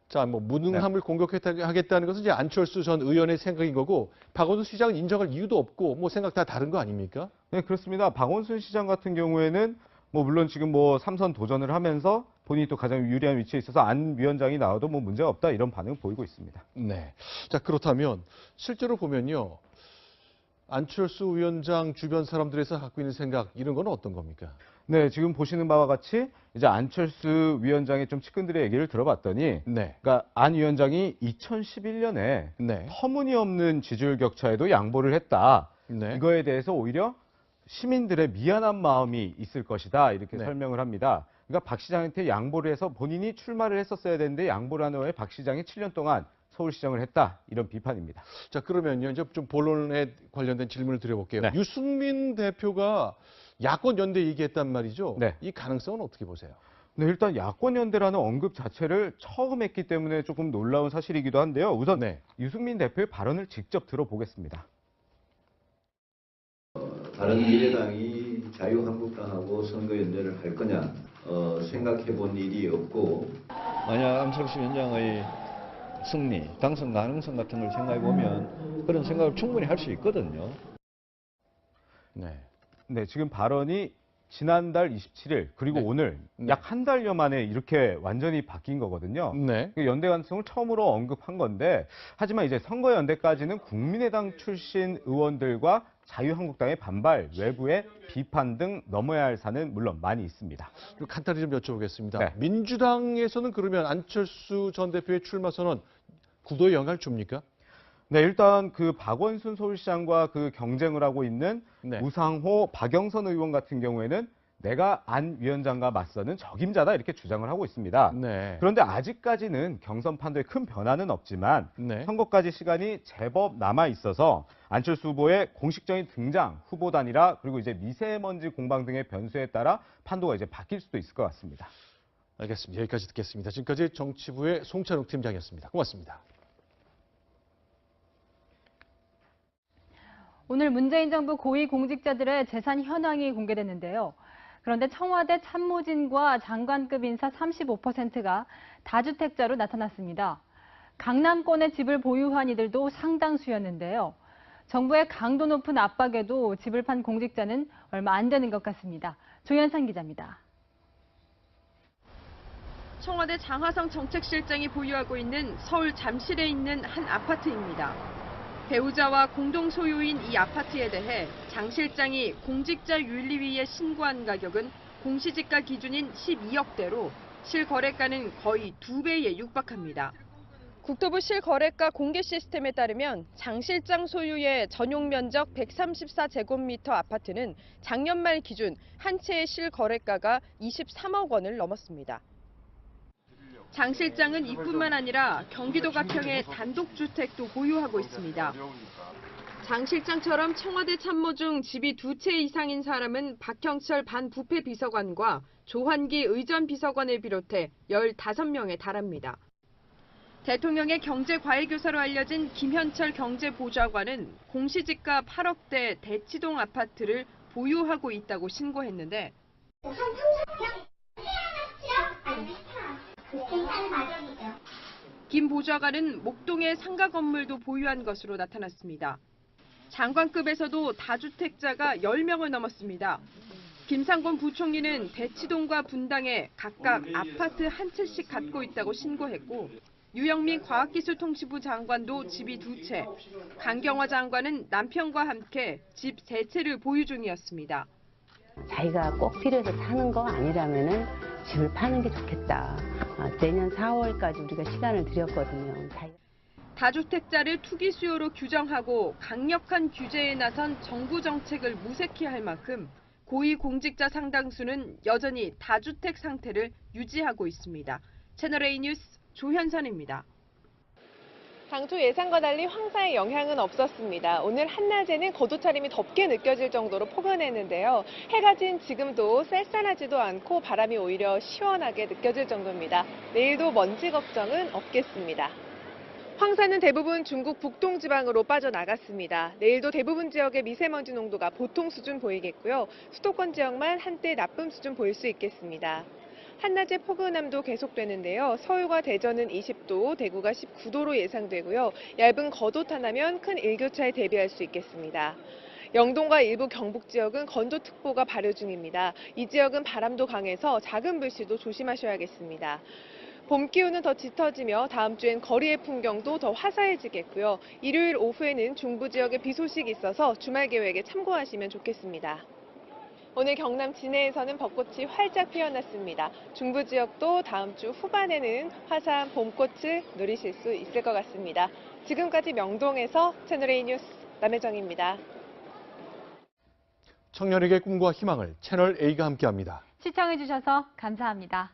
자, 무능함을 공격하겠다는 것은 이제 안철수 전 의원의 생각인 거고 박원순 시장은 인정할 이유도 없고 생각 다 다른 거 아닙니까? 네, 그렇습니다. 박원순 시장 같은 경우에는 물론 지금 3선 도전을 하면서 본인이 또 가장 유리한 위치에 있어서 안 위원장이 나와도 문제가 없다 이런 반응을 보이고 있습니다. 네. 자, 그렇다면 실제로 보면요. 안철수 위원장 주변 사람들에서 갖고 있는 생각 이런 건 어떤 겁니까? 네, 지금 보시는 바와 같이 이제 안철수 위원장의 좀 측근들의 얘기를 들어봤더니 그러니까 안 위원장이 2011년에 터무니없는 지지율 격차에도 양보를 했다. 이거에 대해서 오히려 시민들의 미안한 마음이 있을 것이다 이렇게 설명을 합니다. 그러니까 박 시장한테 양보를 해서 본인이 출마를 했었어야 되는데 양보를 한 후에 박 시장이 7년 동안 서울시장을 했다 이런 비판입니다. 자, 그러면요 이제 좀 본론에 관련된 질문을 드려볼게요. 유승민 대표가 야권 연대 얘기했단 말이죠. 이 가능성은 어떻게 보세요? 네, 일단 야권 연대라는 언급 자체를 처음 했기 때문에 조금 놀라운 사실이기도 한데요. 우선 유승민 대표의 발언을 직접 들어보겠습니다. 바른미래당이 자유한국당하고 선거연대를 할 거냐 생각해 본 일이 없고 만약 안철수 위원장의 승리, 당선 가능성 같은 걸 생각해 보면 그런 생각을 충분히 할 수 있거든요. 네, 지금 발언이 지난달 27일 그리고 오늘 약 한 달여 만에 이렇게 완전히 바뀐 거거든요. 연대 가능성을 처음으로 언급한 건데 하지만 이제 선거연대까지는 국민의당 출신 의원들과 자유한국당의 반발, 외부의 비판 등 넘어야 할 산은 물론 많이 있습니다. 간단히 좀 여쭤보겠습니다. 민주당에서는 그러면 안철수 전 대표의 출마 선언 구도에 영향을 줍니까? 네, 일단 그 박원순 서울시장과 그 경쟁을 하고 있는 우상호, 박영선 의원 같은 경우에는 내가 안 위원장과 맞서는 적임자다 이렇게 주장을 하고 있습니다. 그런데 아직까지는 경선 판도에 큰 변화는 없지만 선거까지 시간이 제법 남아 있어서 안철수 후보의 공식적인 등장, 후보 단일화 그리고 이제 미세먼지 공방 등의 변수에 따라 판도가 이제 바뀔 수도 있을 것 같습니다. 알겠습니다. 여기까지 듣겠습니다. 지금까지 정치부의 송찬욱 팀장이었습니다. 고맙습니다. 오늘 문재인 정부 고위공직자들의 재산 현황이 공개됐는데요. 그런데 청와대 참모진과 장관급 인사 35%가 다주택자로 나타났습니다. 강남권에 집을 보유한 이들도 상당수였는데요. 정부의 강도 높은 압박에도 집을 판 공직자는 얼마 안 되는 것 같습니다. 조현상 기자입니다. 청와대 장하성 정책실장이 보유하고 있는 서울 잠실에 있는 한 아파트입니다. 배우자와 공동 소유인 이 아파트에 대해 장 실장이 공직자윤리위에 신고한 가격은 공시지가 기준인 12억대로 실거래가는 거의 2배에 육박합니다. 국토부 실거래가 공개 시스템에 따르면 장 실장 소유의 전용 면적 134제곱미터 아파트는 작년 말 기준 한 채의 실거래가가 23억 원을 넘었습니다. 장 실장은 이뿐만 아니라 경기도 가평에 단독주택도 보유하고 있습니다. 장 실장처럼 청와대 참모 중 집이 2채 이상인 사람은 박형철 반부패 비서관과 조환기 의전 비서관을 비롯해 15명에 달합니다. 대통령의 경제과외교사로 알려진 김현철 경제보좌관은 공시지가 8억대 대치동 아파트를 보유하고 있다고 신고했는데 김 보좌관은 목동의 상가 건물도 보유한 것으로 나타났습니다. 장관급에서도 다주택자가 10명을 넘었습니다. 김상곤 부총리는 대치동과 분당에 각각 아파트 한 채씩 갖고 있다고 신고했고 유영민 과학기술통신부 장관도 집이 2채, 강경화 장관은 남편과 함께 집 3채를 보유 중이었습니다. 자기가 꼭 필요해서 사는 거 아니라면은 집을 파는 게 좋겠다. 내년 4월까지 우리가 시간을 드렸거든요. 다주택자를 투기 수요로 규정하고 강력한 규제에 나선 정부 정책을 무색히 할 만큼 고위공직자 상당수는 여전히 다주택 상태를 유지하고 있습니다. 채널A 뉴스 조현선입니다. 당초 예상과 달리 황사의 영향은 없었습니다. 오늘 한낮에는 겉옷차림이 덥게 느껴질 정도로 포근했는데요. 해가 진 지금도 쌀쌀하지도 않고 바람이 오히려 시원하게 느껴질 정도입니다. 내일도 먼지 걱정은 없겠습니다. 황사는 대부분 중국 북동 지방으로 빠져나갔습니다. 내일도 대부분 지역의 미세먼지 농도가 보통 수준 보이겠고요. 수도권 지역만 한때 나쁨 수준 보일 수 있겠습니다. 한낮의 포근함도 계속되는데요. 서울과 대전은 20도, 대구가 19도로 예상되고요. 얇은 겉옷 하나면 큰 일교차에 대비할 수 있겠습니다. 영동과 일부 경북 지역은 건조특보가 발효 중입니다. 이 지역은 바람도 강해서 작은 불씨도 조심하셔야겠습니다. 봄 기운은 더 짙어지며 다음 주엔 거리의 풍경도 더 화사해지겠고요. 일요일 오후에는 중부 지역에 비 소식이 있어서 주말 계획에 참고하시면 좋겠습니다. 오늘 경남 진해에서는 벚꽃이 활짝 피어났습니다. 중부 지역도 다음 주 후반에는 화사한 봄꽃을 누리실 수 있을 것 같습니다. 지금까지 명동에서 채널A 뉴스 남혜정입니다. 청년에게 꿈과 희망을 채널A가 함께합니다. 시청해주셔서 감사합니다.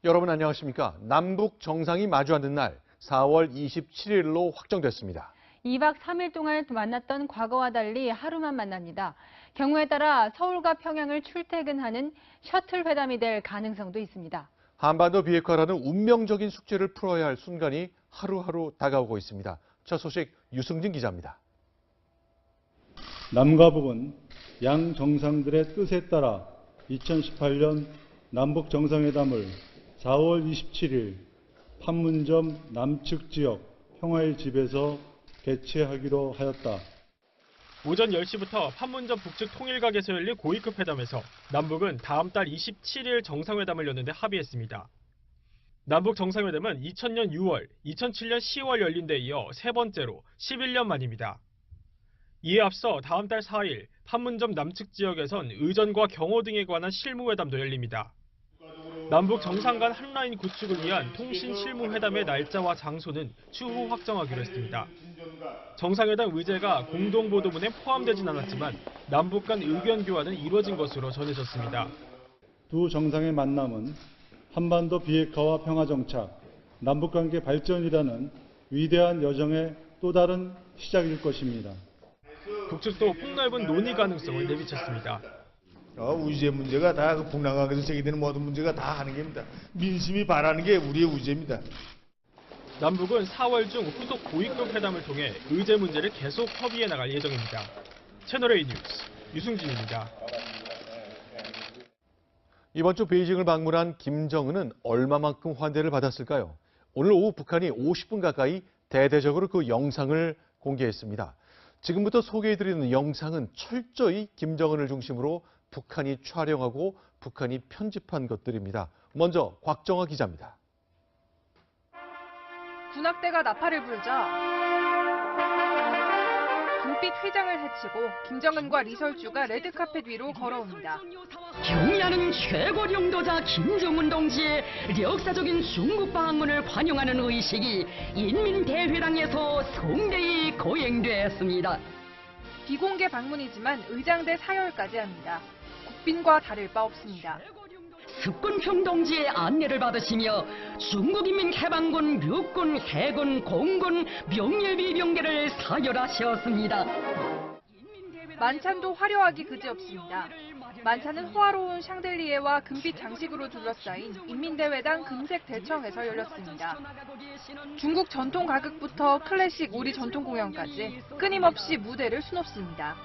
여러분 안녕하십니까? 남북 정상이 마주하는 날 4월 27일로 확정됐습니다. 2박 3일 동안 만났던 과거와 달리 하루만 만납니다. 경우에 따라 서울과 평양을 출퇴근하는 셔틀 회담이 될 가능성도 있습니다. 한반도 비핵화라는 운명적인 숙제를 풀어야 할 순간이 하루하루 다가오고 있습니다. 첫 소식 유승진 기자입니다. 남과 북은 양 정상들의 뜻에 따라 2018년 남북 정상회담을 4월 27일 판문점 남측 지역 평화의 집에서 개최하기로 하였다. 오전 10시부터 판문점 북측 통일각에서 열린 고위급 회담에서 남북은 다음 달 27일 정상회담을 여는데 합의했습니다. 남북 정상회담은 2000년 6월, 2007년 10월 열린 데 이어 세 번째로 11년 만입니다. 이에 앞서 다음 달 4일 판문점 남측 지역에선 의전과 경호 등에 관한 실무회담도 열립니다. 남북 정상 간 한라인 구축을 위한 통신 실무회담의 날짜와 장소는 추후 확정하기로 했습니다. 정상회담 의제가 공동보도문에 포함되진 않았지만 남북 간 의견 교환은 이루어진 것으로 전해졌습니다. 두 정상의 만남은 한반도 비핵화와 평화정착, 남북관계 발전이라는 위대한 여정의 또 다른 시작일 것입니다. 북측도 폭넓은 논의 가능성을 내비쳤습니다. 우주의 문제가 다 북남관계에서 제기되는 모든 문제가 다 하는 겁니다. 민심이 바라는 게 우리의 우주입니다. 남북은 4월 중 후속 고위급 회담을 통해 의제 문제를 계속 협의해 나갈 예정입니다. 채널A 뉴스 유승진입니다. 이번 주 베이징을 방문한 김정은은 얼마만큼 환대를 받았을까요? 오늘 오후 북한이 50분 가까이 대대적으로 그 영상을 공개했습니다. 지금부터 소개해드리는 영상은 철저히 김정은을 중심으로 북한이 촬영하고 북한이 편집한 것들입니다. 먼저 곽정화 기자입니다. 군악대가 나팔을 불자 금빛 휘장을 헤치고 김정은과 리설주가 레드카펫 위로 걸어옵니다. 경의하는 최고領導者 김정은 동지의 역사적인 중국 방문을 환영하는 의식이 인민대회당에서 성대히 거행됐습니다. 비공개 방문이지만 의장대 사열까지 합니다. 국빈과 다를 바 없습니다. 습근평 동지의 안내를 받으시며 중국인민해방군 육군, 해군, 공군, 명예비병대를 사열하셨습니다. 만찬도 화려하기 그지없습니다. 만찬은 호화로운 샹들리에와 금빛 장식으로 둘러싸인 인민대회당 금색 대청에서 열렸습니다. 중국 전통 가극부터 클래식 우리 전통 공연까지 끊임없이 무대를 수놓습니다.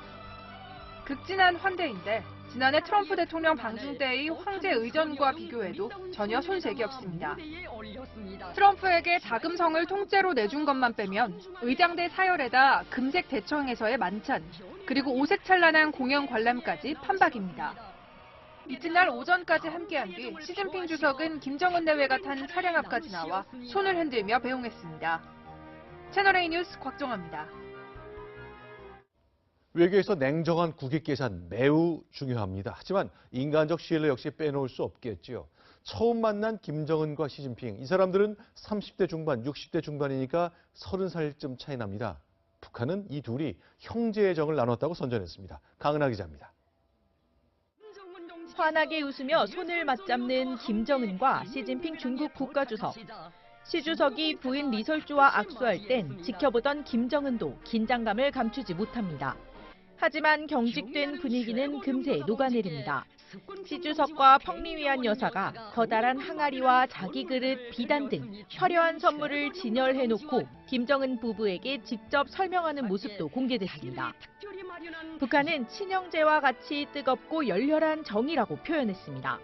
극진한 환대인데 지난해 트럼프 대통령 방중 때의 황제 의전과 비교해도 전혀 손색이 없습니다. 트럼프에게 자금성을 통째로 내준 것만 빼면 의장대 사열에다 금색 대청에서의 만찬, 그리고 오색찬란한 공연 관람까지 판박입니다. 이튿날 오전까지 함께한 뒤 시진핑 주석은 김정은 내외가 탄 차량 앞까지 나와 손을 흔들며 배웅했습니다. 채널A 뉴스 곽정아입니다. 외교에서 냉정한 국익 계산 매우 중요합니다. 하지만 인간적 신뢰 역시 빼놓을 수 없겠지요. 처음 만난 김정은과 시진핑, 이 사람들은 30대 중반, 60대 중반이니까 30살쯤 차이 납니다. 북한은 이 둘이 형제의 정을 나눴다고 선전했습니다. 강은하 기자입니다. 환하게 웃으며 손을 맞잡는 김정은과 시진핑 중국 국가주석. 시 주석이 부인 리설주와 악수할 땐 지켜보던 김정은도 긴장감을 감추지 못합니다. 하지만 경직된 분위기는 금세 녹아내립니다. 시 주석과 펑리위안 여사가 커다란 항아리와 자기 그릇, 비단 등 화려한 선물을 진열해놓고 김정은 부부에게 직접 설명하는 모습도 공개됐습니다. 북한은 친형제와 같이 뜨겁고 열렬한 정이라고 표현했습니다.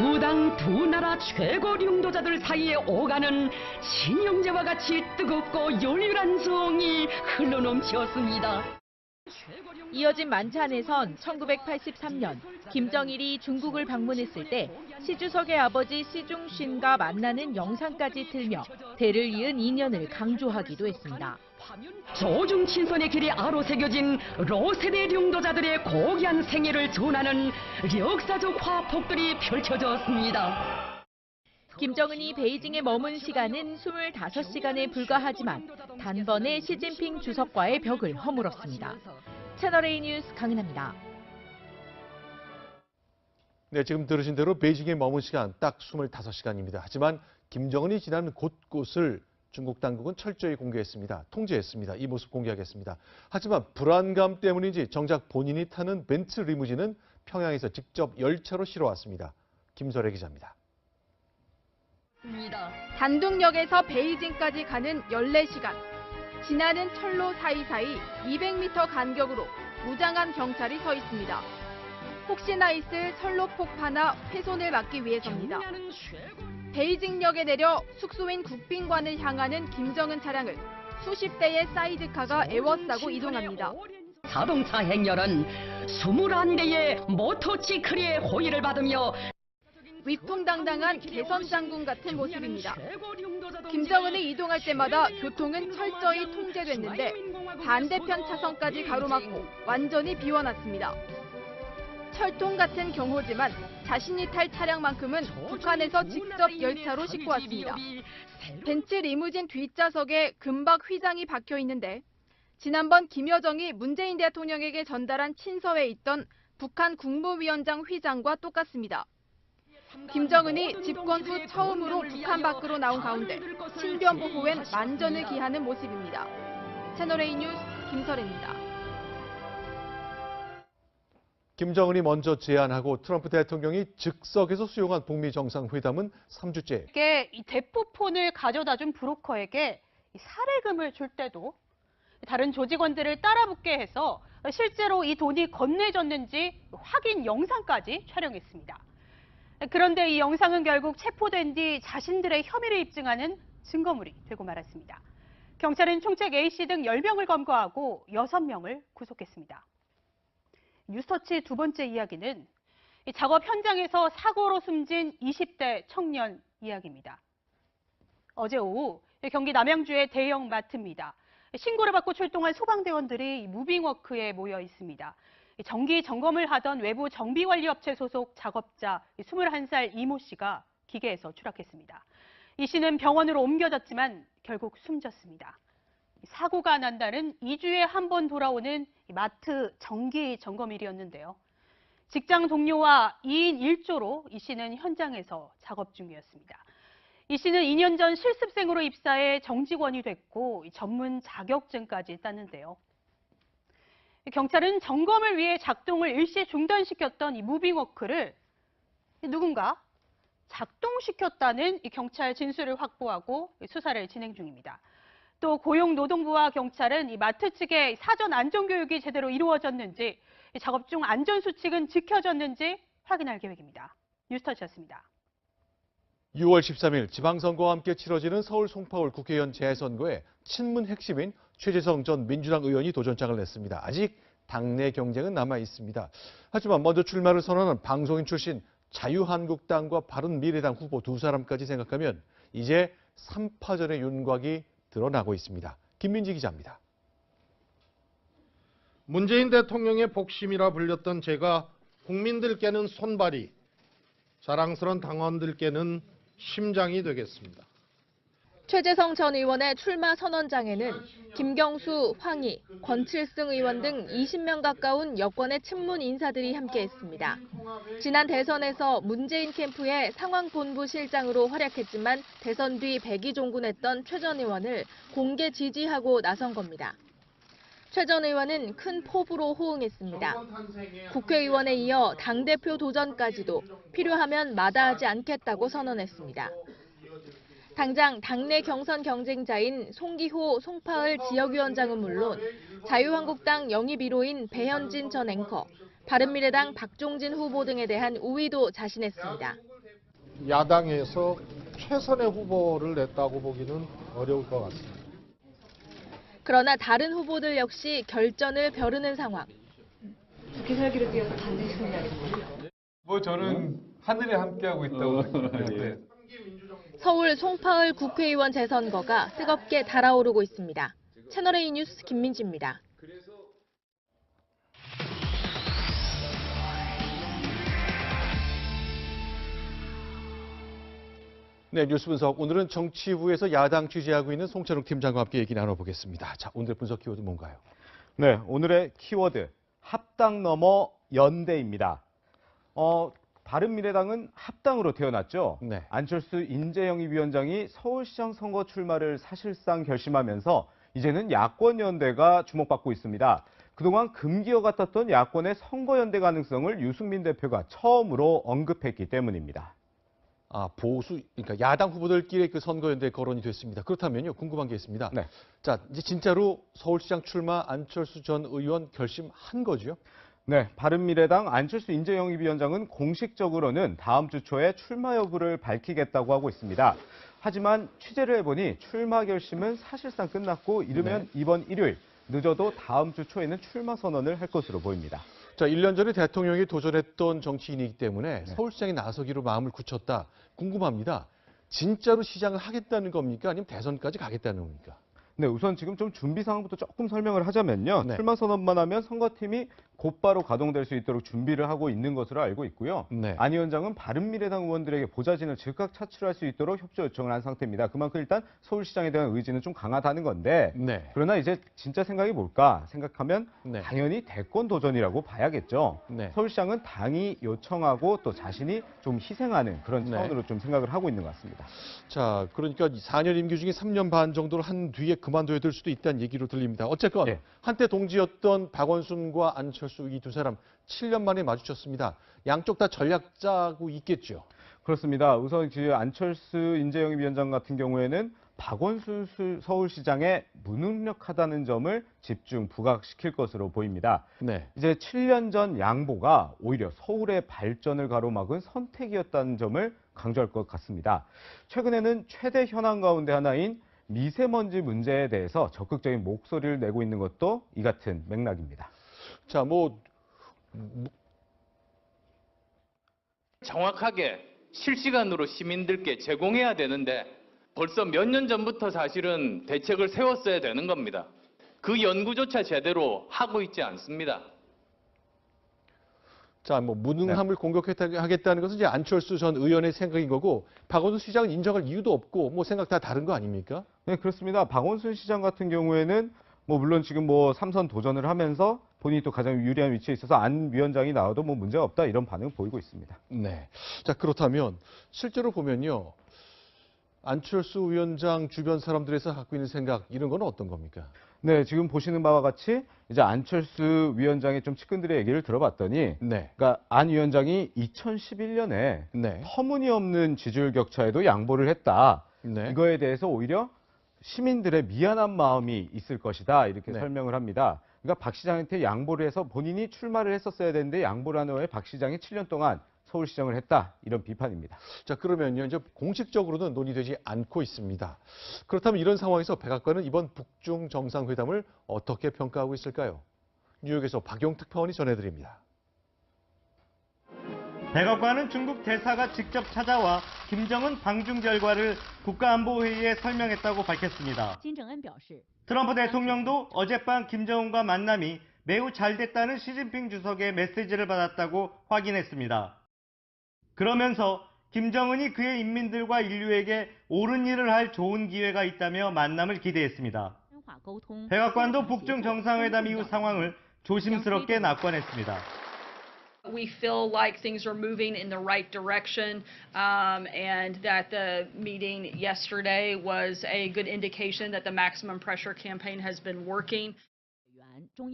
우당 두 나라 최고領導자들 사이에 오가는 친형제와 같이 뜨겁고 열렬한 정이 흘러넘치었습니다. 이어진 만찬에선 1983년 김정일이 중국을 방문했을 때 시 주석의 아버지 시중신과 만나는 영상까지 틀며 대를 이은 인연을 강조하기도 했습니다. 조중 친선의 길이 아로새겨진 로세대領導자들의 고귀한 생애를 전하는 역사적 화폭들이 펼쳐졌습니다. 김정은이 베이징에 머문 시간은 25시간에 불과하지만 단번에 시진핑 주석과의 벽을 허물었습니다. 채널A 뉴스 강은하입니다. 네, 지금 들으신 대로 베이징에 머문 시간 딱 25시간입니다. 하지만 김정은이 지나는 곳곳을 중국 당국은 철저히 공개했습니다. 통제했습니다. 이 모습 공개하겠습니다. 하지만 불안감 때문인지 정작 본인이 타는 벤츠 리무진은 평양에서 직접 열차로 실어왔습니다. 김설혜 기자입니다. 단둥역에서 베이징까지 가는 14시간. 지나는 철로 사이사이 200m 간격으로 무장한 경찰이 서 있습니다. 혹시나 있을 철로 폭파나 훼손을 막기 위해서입니다. 베이징역에 내려 숙소인 국빈관을 향하는 김정은 차량을 수십 대의 사이드카가 에워싸고 이동합니다. 자동차 행렬은 21대의 모터시클의 호의를 받으며 위풍당당한 개선장군 같은 모습입니다. 김정은이 이동할 때마다 교통은 철저히 통제됐는데 반대편 차선까지 가로막고 완전히 비워놨습니다. 철통 같은 경호지만 자신이 탈 차량만큼은 북한에서 직접 열차로 싣고 왔습니다. 벤츠 리무진 뒷좌석에 금박 휘장이 박혀 있는데 지난번 김여정이 문재인 대통령에게 전달한 친서에 있던 북한 국무위원장 휘장과 똑같습니다. 김정은이 집권 후 처음으로 북한 밖으로 나온 가운데 신변 보호엔 만전을 기하는 모습입니다. 채널A 뉴스 김설혜입니다. 김정은이 먼저 제안하고 트럼프 대통령이 즉석에서 수용한 북미 정상회담은 3주째. 이 대포폰을 가져다준 브로커에게 사례금을 줄 때도 다른 조직원들을 따라붙게 해서 실제로 이 돈이 건네졌는지 확인 영상까지 촬영했습니다. 그런데 이 영상은 결국 체포된 뒤 자신들의 혐의를 입증하는 증거물이 되고 말았습니다. 경찰은 총책 A씨 등 10명을 검거하고 6명을 구속했습니다. 뉴스터치 두 번째 이야기는 이 작업 현장에서 사고로 숨진 20대 청년 이야기입니다. 어제 오후 경기 남양주의 대형 마트입니다. 신고를 받고 출동한 소방대원들이 무빙워크에 모여 있습니다. 정기 점검을 하던 외부 정비관리업체 소속 작업자 21살 이모 씨가 기계에서 추락했습니다. 이 씨는 병원으로 옮겨졌지만 결국 숨졌습니다. 사고가 난다는 2주에 한 번 돌아오는 마트 정기 점검일이었는데요. 직장 동료와 2인 1조로 이 씨는 현장에서 작업 중이었습니다. 이 씨는 2년 전 실습생으로 입사해 정직원이 됐고 전문 자격증까지 땄는데요. 경찰은 점검을 위해 작동을 일시 중단시켰던 이 무빙워크를 누군가 작동시켰다는 이 경찰 진술을 확보하고 수사를 진행 중입니다. 또 고용노동부와 경찰은 이 마트 측의 사전 안전교육이 제대로 이루어졌는지, 작업 중 안전수칙은 지켜졌는지 확인할 계획입니다. 뉴스터치였습니다. 6월 13일 지방선거와 함께 치러지는 서울 송파울 국회의원 재선거에 친문 핵심인 최재성 전 민주당 의원이 도전장을 냈습니다. 아직 당내 경쟁은 남아 있습니다. 하지만 먼저 출마를 선언한 방송인 출신 자유한국당과 바른미래당 후보 두 사람까지 생각하면 이제 3파전의 윤곽이 드러나고 있습니다. 김민지 기자입니다. 문재인 대통령의 복심이라 불렸던 제가 국민들께는 손발이, 자랑스러운 당원들께는 심장이 되겠습니다. 최재성 전 의원의 출마 선언장에는 김경수, 황희, 권칠승 의원 등 20명 가까운 여권의 친문 인사들이 함께했습니다. 지난 대선에서 문재인 캠프의 상황본부 실장으로 활약했지만 대선 뒤 백의종군했던 최 전 의원을 공개 지지하고 나선 겁니다. 최 전 의원은 큰 포부로 호응했습니다. 국회의원에 이어 당대표 도전까지도 필요하면 마다하지 않겠다고 선언했습니다. 당장 당내 경선 경쟁자인 송기호 송파을 지역위원장은 물론 자유한국당 영입 1호인 배현진 전 앵커, 바른미래당 박종진 후보 등에 대한 우위도 자신했습니다. 야당에서 최선의 후보를 냈다고 보기는 어려울 것 같습니다. 그러나 다른 후보들 역시 결전을 벼르는 상황. 국회 살기를 위해서 반드시 승리하겠습니다. 저는 하늘에 함께하고 있다고 생각하는데. 서울 송파을 국회의원 재선거가 뜨겁게 달아오르고 있습니다. 채널A 뉴스 김민지입니다. 네, 뉴스 분석. 오늘은 정치부에서 야당 취재하고 있는 송철욱 팀장과 함께 얘기 나눠보겠습니다. 자, 오늘 분석 키워드 뭔가요? 네, 오늘의 키워드 합당 넘어 연대입니다. 바른미래당은 합당으로 태어났죠. 네. 안철수 인재영입위원장이 서울시장 선거 출마를 사실상 결심하면서 이제는 야권연대가 주목받고 있습니다. 그동안 금기어 같았던 야권의 선거연대 가능성을 유승민 대표가 처음으로 언급했기 때문입니다. 보수, 그러니까 야당 후보들끼리 그 선거연대 거론이 됐습니다. 그렇다면요, 궁금한 게 있습니다. 네. 자, 이제 진짜로 서울시장 출마 안철수 전 의원 결심한 거죠? 네, 바른미래당 안철수 인재영입위원장은 공식적으로는 다음 주 초에 출마 여부를 밝히겠다고 하고 있습니다. 하지만 취재를 해보니 출마 결심은 사실상 끝났고 이르면 이번 일요일, 늦어도 다음 주 초에는 출마 선언을 할 것으로 보입니다. 자, 1년 전에 대통령이 도전했던 정치인이기 때문에 서울시장에 나서기로 마음을 굳혔다. 궁금합니다. 진짜로 시장을 하겠다는 겁니까? 아니면 대선까지 가겠다는 겁니까? 네, 우선 지금 좀 준비 상황부터 조금 설명을 하자면요. 출마 선언만 하면 선거팀이 곧바로 가동될 수 있도록 준비를 하고 있는 것으로 알고 있고요. 안 위원장은 바른미래당 의원들에게 보좌진을 즉각 차출할 수 있도록 협조 요청을 한 상태입니다. 그만큼 일단 서울시장에 대한 의지는 좀 강하다는 건데 그러나 이제 진짜 생각이 뭘까 생각하면 당연히 대권 도전이라고 봐야겠죠. 서울시장은 당이 요청하고 또 자신이 좀 희생하는 그런 차원으로 좀 생각을 하고 있는 것 같습니다. 자, 그러니까 4년 임기 중에 3년 반 정도를 한 뒤에 그만둬야 될 수도 있다는 얘기로 들립니다. 어쨌건 한때 동지였던 박원순과 안철수 이 두 사람 7년 만에 마주쳤습니다. 양쪽 다 전략 짜고 있겠죠? 그렇습니다. 우선 안철수 인재영입위원장 같은 경우에는 박원순 서울시장에 무능력하다는 점을 집중 부각시킬 것으로 보입니다. 이제 7년 전 양보가 오히려 서울의 발전을 가로막은 선택이었다는 점을 강조할 것 같습니다. 최근에는 최대 현안 가운데 하나인 미세먼지 문제에 대해서 적극적인 목소리를 내고 있는 것도 이 같은 맥락입니다. 자, 정확하게 실시간으로 시민들께 제공해야 되는데 벌써 몇 년 전부터 사실은 대책을 세웠어야 되는 겁니다. 그 연구조차 제대로 하고 있지 않습니다. 자, 무능함을 공격하겠다는 것은 이제 안철수 전 의원의 생각인 거고, 박원순 시장은 인정할 이유도 없고, 생각 다 다른 거 아닙니까? 네, 그렇습니다. 박원순 시장 같은 경우에는 물론 지금 3선 도전을 하면서 본인이 또 가장 유리한 위치에 있어서 안 위원장이 나와도 문제가 없다 이런 반응을 보이고 있습니다. 네. 자, 그렇다면 실제로 보면요. 안철수 위원장 주변 사람들에서 갖고 있는 생각 이런 건 어떤 겁니까? 네, 지금 보시는 바와 같이 이제 안철수 위원장의 좀 측근들의 얘기를 들어봤더니, 그러니까 안 위원장이 2011년에 터무니없는 지지율 격차에도 양보를 했다. 이거에 대해서 오히려 시민들의 미안한 마음이 있을 것이다 이렇게 설명을 합니다. 그러니까 박 시장한테 양보를 해서 본인이 출마를 했었어야 되는데 양보를 한 후에 박 시장이 7년 동안 서울시장을 했다 이런 비판입니다. 자, 그러면요 이제 공식적으로는 논의되지 않고 있습니다. 그렇다면 이런 상황에서 백악관은 이번 북중 정상회담을 어떻게 평가하고 있을까요? 뉴욕에서 박용 특파원이 전해드립니다. 백악관은 중국 대사가 직접 찾아와 김정은 방중 결과를 국가안보회의에 설명했다고 밝혔습니다. 트럼프 대통령도 어젯밤 김정은과 만남이 매우 잘 됐다는 시진핑 주석의 메시지를 받았다고 확인했습니다. 그러면서 김정은이 그의 인민들과 인류에게 옳은 일을 할 좋은 기회가 있다며 만남을 기대했습니다. 백악관도 북중 정상회담 이후 상황을 조심스럽게 낙관했습니다. We feel like things are moving in the right direction, and that the meeting yesterday was a good indication that the maximum pressure campaign has been working.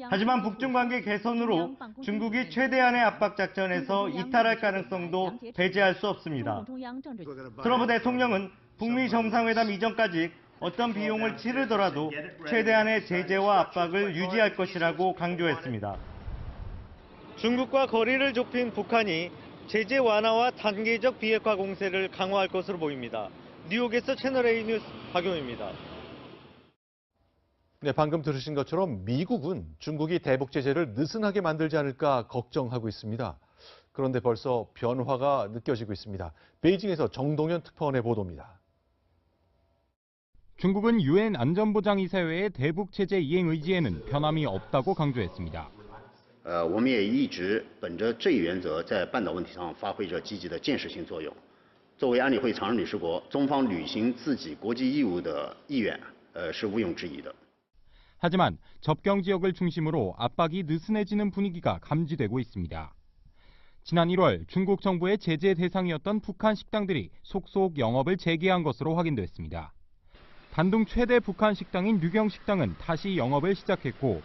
하지만 북중 관계 개선으로 중국이 최대한의 압박 작전에서 이탈할 가능성도 배제할 수 없습니다. 트럼프 대통령은 북미 정상회담 이전까지 어떤 비용을 치르더라도 최대한의 제재와 압박을 유지할 것이라고 강조했습니다. 중국과 거리를 좁힌 북한이 제재 완화와 단계적 비핵화 공세를 강화할 것으로 보입니다. 뉴욕에서 채널A 뉴스 박용입니다. 네, 방금 들으신 것처럼 미국은 중국이 대북 제재를 느슨하게 만들지 않을까 걱정하고 있습니다. 그런데 벌써 변화가 느껴지고 있습니다. 베이징에서 정동현 특파원의 보도입니다. 중국은 유엔 안전보장이사회의 대북 제재 이행 의지에는 변함이 없다고 강조했습니다. 我们也一直本着这一原则，在半岛问题上发挥着积极的建设性作用。作为安理会常任理事国，中方履行自己国际义务的意愿，是毋庸置疑的。 하지만 접경 지역을 중심으로 압박이 느슨해지는 분위기가 감지되고 있습니다. 지난 1월 중국 정부의 제재 대상이었던 북한 식당들이 속속 영업을 재개한 것으로 확인됐습니다. 단둥 최대 북한 식당인 류경 식당은 다시 영업을 시작했고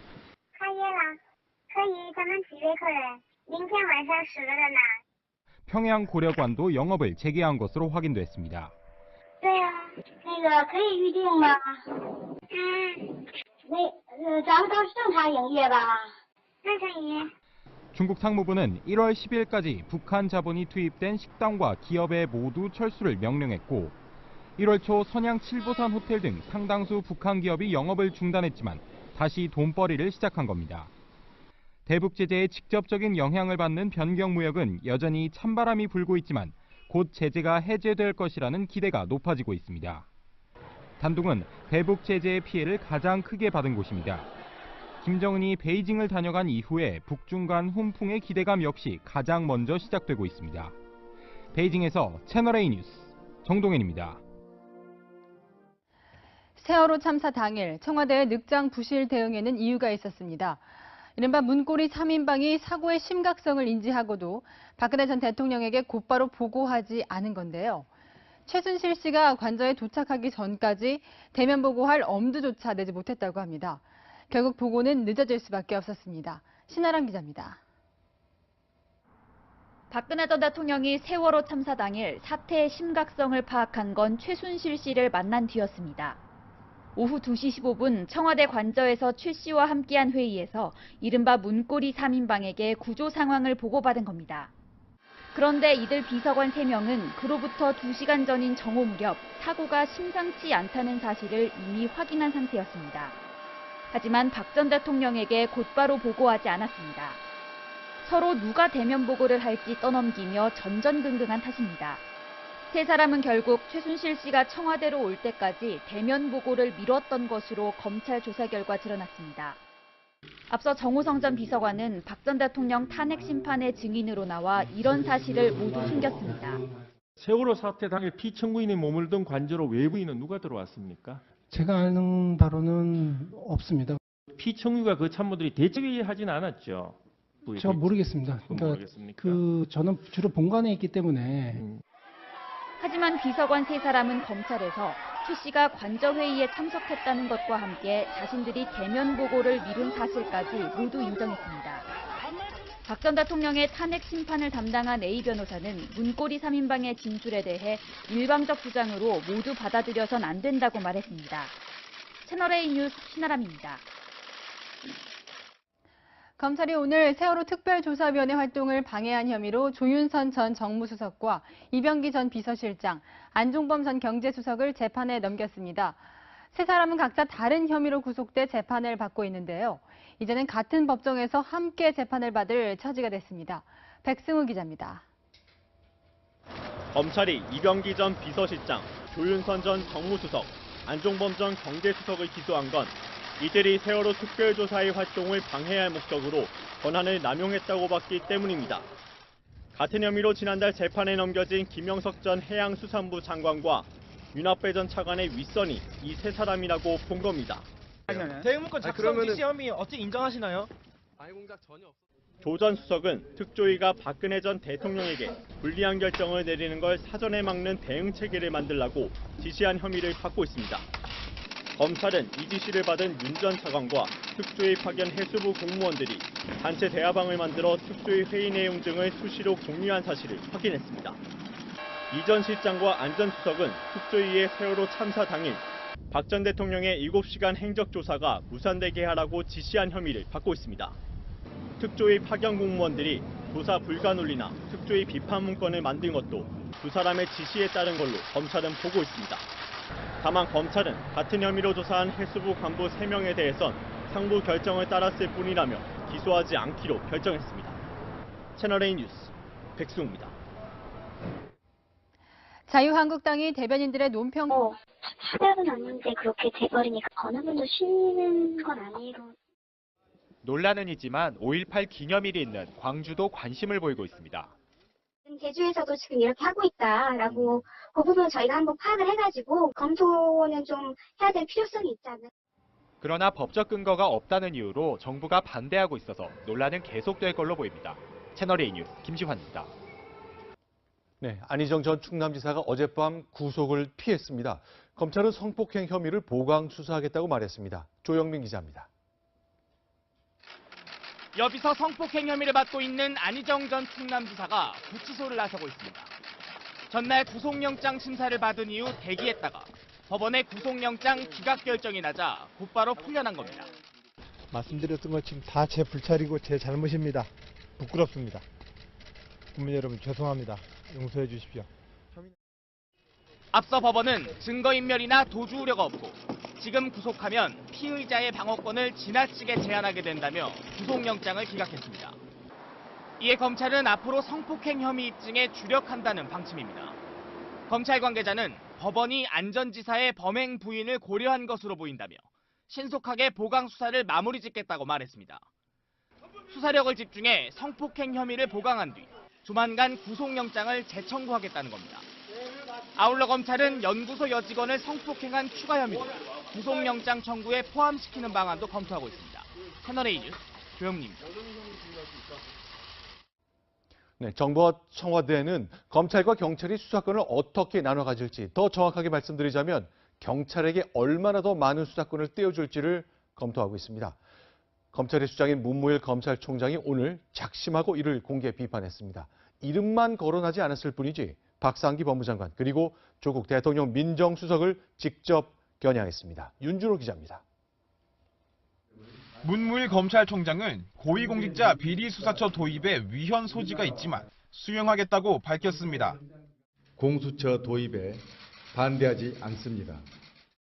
평양 고려관도 영업을 재개한 것으로 확인됐습니다. 중국 상무부는 1월 10일까지 북한 자본이 투입된 식당과 기업의 모두 철수를 명령했고 1월 초 선양 칠보산 호텔 등 상당수 북한 기업이 영업을 중단했지만 다시 돈벌이를 시작한 겁니다. 대북 제재에 직접적인 영향을 받는 변경무역은 여전히 찬바람이 불고 있지만 곧 제재가 해제될 것이라는 기대가 높아지고 있습니다. 단둥은 대북 제재의 피해를 가장 크게 받은 곳입니다. 김정은이 베이징을 다녀간 이후에 북중 간 훈풍의 기대감 역시 가장 먼저 시작되고 있습니다. 베이징에서 채널A 뉴스 정동현입니다. 세월호 참사 당일 청와대의 늑장 부실 대응에는 이유가 있었습니다. 이른바 문고리 3인방이 사고의 심각성을 인지하고도 박근혜 전 대통령에게 곧바로 보고하지 않은 건데요. 최순실 씨가 관저에 도착하기 전까지 대면 보고할 엄두조차 내지 못했다고 합니다. 결국 보고는 늦어질 수밖에 없었습니다. 신아람 기자입니다. 박근혜 전 대통령이 세월호 참사 당일 사태의 심각성을 파악한 건 최순실 씨를 만난 뒤였습니다. 오후 2시 15분 청와대 관저에서 최 씨와 함께한 회의에서 이른바 문고리 3인방에게 구조 상황을 보고받은 겁니다. 그런데 이들 비서관 3명은 그로부터 2시간 전인 정오 무렵 사고가 심상치 않다는 사실을 이미 확인한 상태였습니다. 하지만 박 전 대통령에게 곧바로 보고하지 않았습니다. 서로 누가 대면 보고를 할지 떠넘기며 전전긍긍한 탓입니다. 세 사람은 결국 최순실 씨가 청와대로 올 때까지 대면 보고를 미뤘던 것으로 검찰 조사 결과 드러났습니다. 앞서 정호성 전 비서관은 박 전 대통령 탄핵 심판의 증인으로 나와 이런 사실을 모두 숨겼습니다. 세월호 사태 당일 피청구인이 머물던 관저로 외부인은 누가 들어왔습니까? 제가 아는 바로는 없습니다. 피청구가 그 참모들이 대책회의하진 않았죠? 제가 모르겠습니다. 그러니까 저는 주로 본관에 있기 때문에. 하지만 비서관 세 사람은 검찰에서 최 씨가 관저회의에 참석했다는 것과 함께 자신들이 대면 보고를 미룬 사실까지 모두 인정했습니다. 박 전 대통령의 탄핵 심판을 담당한 A 변호사는 문고리 3인방의 진술에 대해 일방적 주장으로 모두 받아들여선 안 된다고 말했습니다. 채널A 뉴스 신아람입니다. 검찰이 오늘 세월호 특별조사위원회 활동을 방해한 혐의로 조윤선 전 정무수석과 이병기 전 비서실장, 안종범 전 경제수석을 재판에 넘겼습니다. 세 사람은 각자 다른 혐의로 구속돼 재판을 받고 있는데요. 이제는 같은 법정에서 함께 재판을 받을 처지가 됐습니다. 백승우 기자입니다. 검찰이 이병기 전 비서실장, 조윤선 전 정무수석, 안종범 전 경제수석을 기소한 건 이들이 세월호 특별조사의 활동을 방해할 목적으로 권한을 남용했다고 봤기 때문입니다. 같은 혐의로 지난달 재판에 넘겨진 김영석 전 해양수산부 장관과 윤학배 전 차관의 윗선이 이 세 사람이라고 본 겁니다. 대응문건 작성 지시 혐의 어찌 인정하시나요? 조 전 수석은 특조위가 박근혜 전 대통령에게 불리한 결정을 내리는 걸 사전에 막는 대응 체계를 만들라고 지시한 혐의를 받고 있습니다. 검찰은 이 지시를 받은 윤 전 차관과 특조위 파견 해수부 공무원들이 단체 대화방을 만들어 특조위 회의 내용 등을 수시로 공유한 사실을 확인했습니다. 이 전 실장과 안 전 수석은 특조위의 세월호 참사 당일 박 전 대통령의 7시간 행적조사가 무산되게 하라고 지시한 혐의를 받고 있습니다. 특조위 파견 공무원들이 조사 불가 논리나 특조위 비판 문건을 만든 것도 두 사람의 지시에 따른 걸로 검찰은 보고 있습니다. 다만 검찰은 같은 혐의로 조사한 해수부 간부 3명에 대해선 상부 결정을 따랐을 뿐이라며 기소하지 않기로 결정했습니다. 채널A 뉴스 백승우입니다. 자유한국당이 대변인들의 논평... 수작은 아닌데 그렇게 돼버리니까 어느 분도 쉬는 건 아니고. 논란은 있지만 5.18 기념일이 있는 광주도 관심을 보이고 있습니다. 제주에서도 지금 이렇게 하고 있다라고 그 부분 저희가 한번 파악을 해가지고 검토는 좀 해야 될 필요성이 있지 않나. 그러나 법적 근거가 없다는 이유로 정부가 반대하고 있어서 논란은 계속될 걸로 보입니다. 채널A 뉴스 김시환입니다. 네, 안희정 전 충남지사가 어젯밤 구속을 피했습니다. 검찰은 성폭행 혐의를 보강 수사하겠다고 말했습니다. 조영민 기자입니다. 여기서 성폭행 혐의를 받고 있는 안희정 전 충남지사가 구치소를 나서고 있습니다. 전날 구속영장 심사를 받은 이후 대기했다가 법원의 구속영장 기각 결정이 나자 곧바로 풀려난 겁니다. 말씀드렸던 것 지금 다 제 불찰이고 제 잘못입니다. 부끄럽습니다. 국민 여러분 죄송합니다. 용서해 주십시오. 앞서 법원은 증거인멸이나 도주 우려가 없고 지금 구속하면 피의자의 방어권을 지나치게 제한하게 된다며 구속영장을 기각했습니다. 이에 검찰은 앞으로 성폭행 혐의 입증에 주력한다는 방침입니다. 검찰 관계자는 법원이 안 전 지사의 범행 부인을 고려한 것으로 보인다며 신속하게 보강 수사를 마무리 짓겠다고 말했습니다. 수사력을 집중해 성폭행 혐의를 보강한 뒤 조만간 구속영장을 재청구하겠다는 겁니다. 아울러 검찰은 연구소 여직원을 성폭행한 추가 혐의로 구속영장 청구에 포함시키는 방안도 검토하고 있습니다. 채널A 뉴스 조영민입니다. 네, 정부와 청와대는 검찰과 경찰이 수사권을 어떻게 나눠 가질지 더 정확하게 말씀드리자면 경찰에게 얼마나 더 많은 수사권을 떼어줄지를 검토하고 있습니다. 검찰의 수장인 문무일 검찰총장이 오늘 작심하고 이를 공개 비판했습니다. 이름만 거론하지 않았을 뿐이지 박상기 법무장관 그리고 조국 대통령 민정수석을 직접 겨냥했습니다. 윤준호 기자입니다. 문무일 검찰총장은 고위공직자 비리수사처 도입에 위헌 소지가 있지만 수용하겠다고 밝혔습니다. 공수처 도입에 반대하지 않습니다.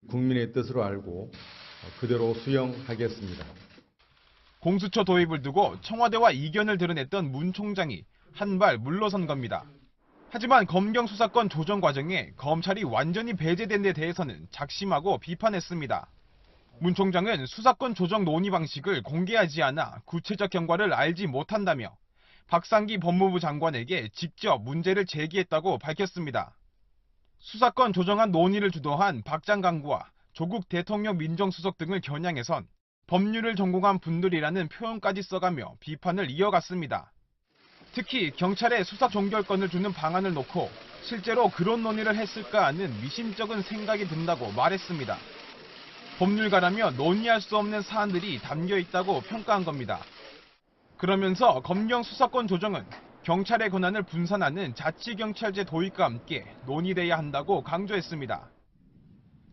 국민의 뜻으로 알고 그대로 수용하겠습니다. 공수처 도입을 두고 청와대와 이견을 드러냈던 문 총장이 한 발 물러선 겁니다. 하지만 검경 수사권 조정 과정에 검찰이 완전히 배제된 데 대해서는 작심하고 비판했습니다. 문 총장은 수사권 조정 논의 방식을 공개하지 않아 구체적 경과를 알지 못한다며 박상기 법무부 장관에게 직접 문제를 제기했다고 밝혔습니다. 수사권 조정안 논의를 주도한 박 장관과 조국 대통령 민정수석 등을 겨냥해선 법률을 전공한 분들이라는 표현까지 써가며 비판을 이어갔습니다. 특히 경찰에 수사 종결권을 주는 방안을 놓고 실제로 그런 논의를 했을까 하는 미심쩍은 생각이 든다고 말했습니다. 법률가라며 논의할 수 없는 사안들이 담겨 있다고 평가한 겁니다. 그러면서 검경 수사권 조정은 경찰의 권한을 분산하는 자치경찰제 도입과 함께 논의돼야 한다고 강조했습니다.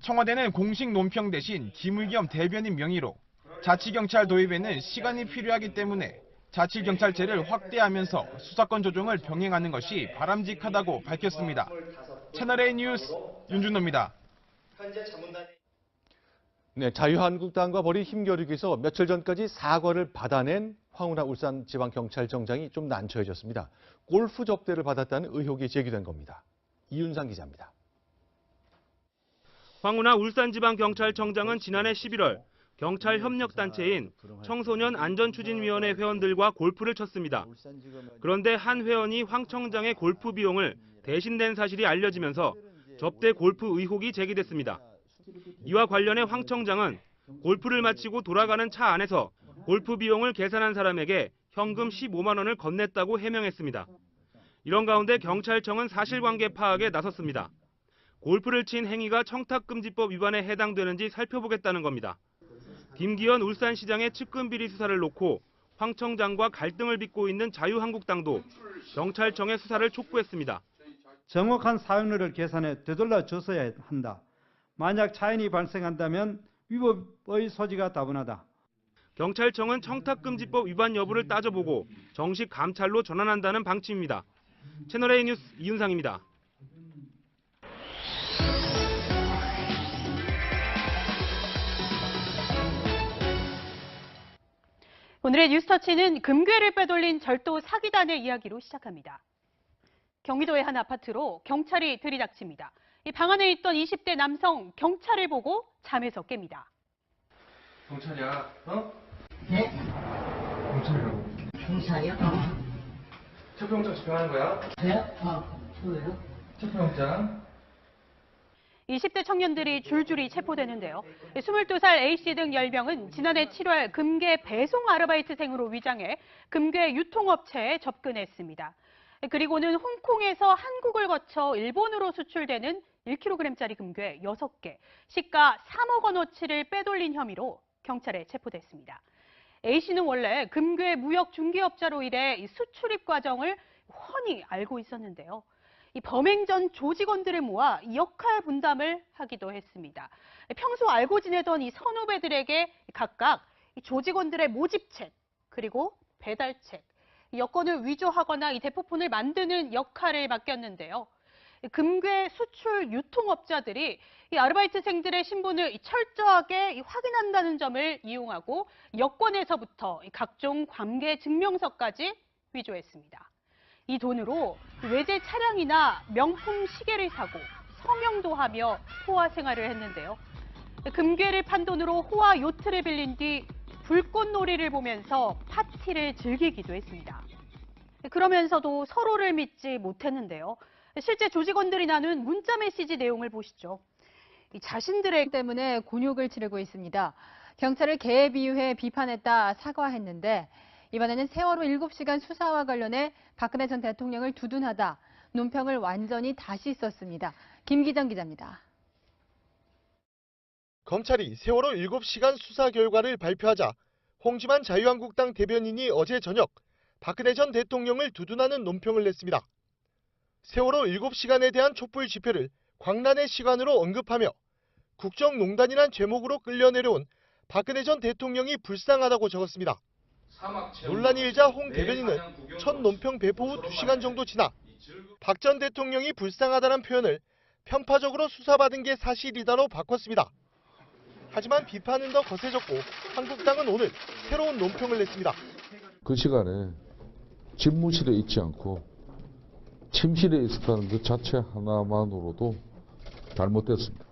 청와대는 공식 논평 대신 김의겸 대변인 명의로 자치경찰 도입에는 시간이 필요하기 때문에 자치경찰제를 확대하면서 수사권 조정을 병행하는 것이 바람직하다고 밝혔습니다. 채널A 뉴스 윤준호입니다. 네, 자유한국당과 벌인 힘겨루기에서 며칠 전까지 사과를 받아낸 황운하 울산지방경찰청장이 좀 난처해졌습니다. 골프 접대를 받았다는 의혹이 제기된 겁니다. 이윤상 기자입니다. 황운하 울산지방경찰청장은 지난해 11월 경찰 협력단체인 청소년 안전추진위원회 회원들과 골프를 쳤습니다. 그런데 한 회원이 황 청장의 골프 비용을 대신 낸 사실이 알려지면서 접대 골프 의혹이 제기됐습니다. 이와 관련해 황 청장은 골프를 마치고 돌아가는 차 안에서 골프 비용을 계산한 사람에게 현금 15만 원을 건넸다고 해명했습니다. 이런 가운데 경찰청은 사실관계 파악에 나섰습니다. 골프를 친 행위가 청탁금지법 위반에 해당되는지 살펴보겠다는 겁니다. 김기현 울산시장의 측근 비리 수사를 놓고 황 청장과 갈등을 빚고 있는 자유한국당도 경찰청의 수사를 촉구했습니다. 정확한 사용료를 계산해 되돌려 줬어야 한다. 만약 차인이 발생한다면 위법의 소지가 다분하다. 경찰청은 청탁금지법 위반 여부를 따져보고 정식 감찰로 전환한다는 방침입니다. 채널A 뉴스 이윤상입니다. 오늘의 뉴스터치는 금괴를 빼돌린 절도 사기단의 이야기로 시작합니다. 경기도의 한 아파트로 경찰이 들이닥칩니다. 이 방 안에 있던 20대 남성 경찰을 보고 잠에서 깹니다. 경찰이야, 어? 네? 경찰이라고. 경찰이요? 체포영장 집행하는 거야? 네? 뭐예요? 체포영장. 20대 청년들이 줄줄이 체포되는데요. 22살 A씨 등 10명은 지난해 7월 금괴 배송 아르바이트생으로 위장해 금괴 유통업체에 접근했습니다. 그리고는 홍콩에서 한국을 거쳐 일본으로 수출되는 1kg짜리 금괴 6개, 시가 3억 원어치를 빼돌린 혐의로 경찰에 체포됐습니다. A씨는 원래 금괴 무역 중개업자로 일해 수출입 과정을 훤히 알고 있었는데요. 이 범행 전 조직원들을 모아 역할 분담을 하기도 했습니다. 평소 알고 지내던 이 선후배들에게 각각 조직원들의 모집책, 그리고 배달책, 여권을 위조하거나 이 대포폰을 만드는 역할을 맡겼는데요. 금괴 수출 유통업자들이 이 아르바이트생들의 신분을 철저하게 확인한다는 점을 이용하고 여권에서부터 각종 관계 증명서까지 위조했습니다. 이 돈으로 외제 차량이나 명품 시계를 사고 성형도 하며 호화 생활을 했는데요. 금괴를 판 돈으로 호화 요트를 빌린 뒤 불꽃놀이를 보면서 파티를 즐기기도 했습니다. 그러면서도 서로를 믿지 못했는데요. 실제 조직원들이 나눈 문자 메시지 내용을 보시죠. 자신들의 때문에 곤욕을 치르고 있습니다. 경찰을 개에 비유해 비판했다 사과했는데 이번에는 세월호 7시간 수사와 관련해 박근혜 전 대통령을 두둔하다 논평을 완전히 다시 썼습니다. 김기정 기자입니다. 검찰이 세월호 7시간 수사 결과를 발표하자 홍지만 자유한국당 대변인이 어제 저녁 박근혜 전 대통령을 두둔하는 논평을 냈습니다. 세월호 7시간에 대한 촛불 집회를 광란의 시간으로 언급하며 국정농단이란 제목으로 끌려 내려온 박근혜 전 대통령이 불쌍하다고 적었습니다. 논란이 일자 홍 대변인은 첫 논평 배포 후 2시간 정도 지나 박 전 대통령이 불쌍하다는 표현을 편파적으로 수사받은 게 사실이다로 바꿨습니다. 하지만 비판은 더 거세졌고 한국당은 오늘 새로운 논평을 냈습니다. 그 시간에 집무실에 있지 않고 침실에 있었다는 그 자체 하나만으로도 잘못됐습니다.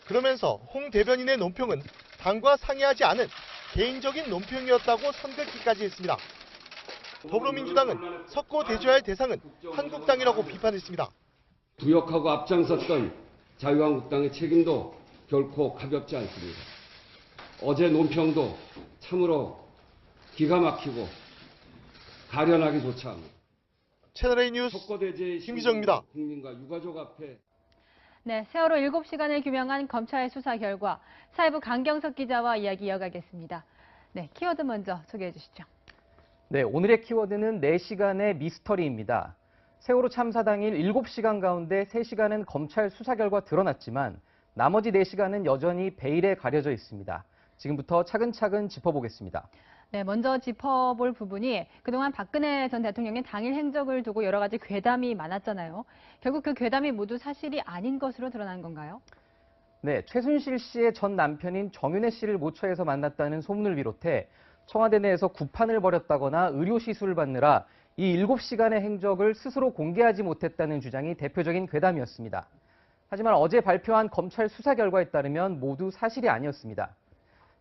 그러면서 홍 대변인의 논평은 당과 상의하지 않은 개인적인 논평이었다고 선긋기까지 했습니다. 더불어민주당은 섞고 대조할 대상은 한국당이라고 비판했습니다. 부역하고 앞장섰던 자유한국당의 책임도 결코 가볍지 않습니다. 어제 논평도 참으로 기가 막히고 가련하기조차 합니다. 채널A 뉴스 김기정입니다. 국민과 유가족 앞에 네, 세월호 7시간을 규명한 검찰 수사 결과 사회부 강경석 기자와 이야기 이어가겠습니다. 네, 키워드 먼저 소개해 주시죠. 네, 오늘의 키워드는 4시간의 미스터리입니다. 세월호 참사 당일 7시간 가운데 3시간은 검찰 수사 결과 드러났지만 나머지 4시간은 여전히 베일에 가려져 있습니다. 지금부터 차근차근 짚어보겠습니다. 네, 먼저 짚어볼 부분이 그동안 박근혜 전 대통령의 당일 행적을 두고 여러 가지 괴담이 많았잖아요. 결국 그 괴담이 모두 사실이 아닌 것으로 드러난 건가요? 네, 최순실 씨의 전 남편인 정윤회 씨를 모처에서 만났다는 소문을 비롯해 청와대 내에서 구판을 벌였다거나 의료 시술을 받느라 이 7시간의 행적을 스스로 공개하지 못했다는 주장이 대표적인 괴담이었습니다. 하지만 어제 발표한 검찰 수사 결과에 따르면 모두 사실이 아니었습니다.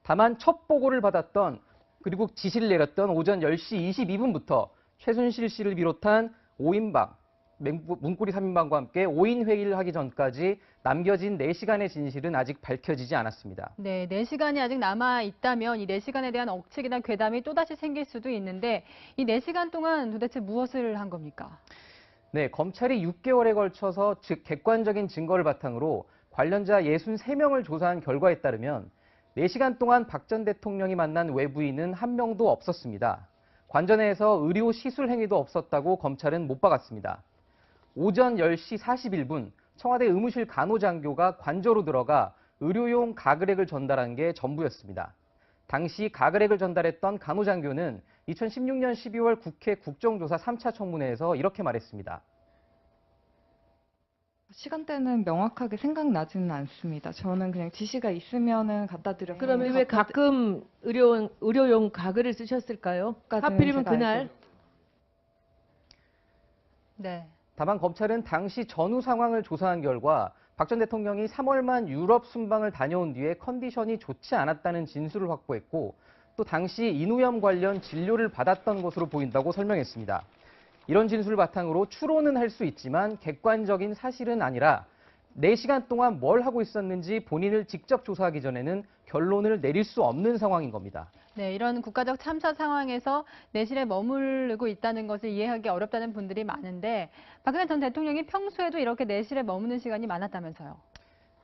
다만 첫 보고를 받았던 그리고 지시를 내렸던 오전 10시 22분부터 최순실 씨를 비롯한 5인방, 문고리 3인방과 함께 5인 회의를 하기 전까지 남겨진 4시간의 진실은 아직 밝혀지지 않았습니다. 네, 4시간이 아직 남아있다면 이 4시간에 대한 억측이나 괴담이 또다시 생길 수도 있는데 이 4시간 동안 도대체 무엇을 한 겁니까? 네, 검찰이 6개월에 걸쳐서 객관적인 증거를 바탕으로 관련자 63명을 조사한 결과에 따르면 4시간 동안 박 전 대통령이 만난 외부인은 한 명도 없었습니다. 관전에서 의료 시술 행위도 없었다고 검찰은 못 박았습니다. 오전 10시 41분 청와대 의무실 간호장교가 관저로 들어가 의료용 가글액을 전달한 게 전부였습니다. 당시 가글액을 전달했던 간호장교는 2016년 12월 국회 국정조사 3차 청문회에서 이렇게 말했습니다. 시간대는 명확하게 생각나지는 않습니다. 저는 그냥 지시가 있으면은 갖다 드려. 그러면 왜 가끔 의료용 가글을 쓰셨을까요? 하필이면 그날. 네. 다만 검찰은 당시 전후 상황을 조사한 결과 박 전 대통령이 3월만 유럽 순방을 다녀온 뒤에 컨디션이 좋지 않았다는 진술을 확보했고 또 당시 인후염 관련 진료를 받았던 것으로 보인다고 설명했습니다. 이런 진술을 바탕으로 추론은 할 수 있지만 객관적인 사실은 아니라 4시간 동안 뭘 하고 있었는지 본인을 직접 조사하기 전에는 결론을 내릴 수 없는 상황인 겁니다. 네, 이런 국가적 참사 상황에서 내실에 머무르고 있다는 것을 이해하기 어렵다는 분들이 많은데 박근혜 전 대통령이 평소에도 이렇게 내실에 머무는 시간이 많았다면서요.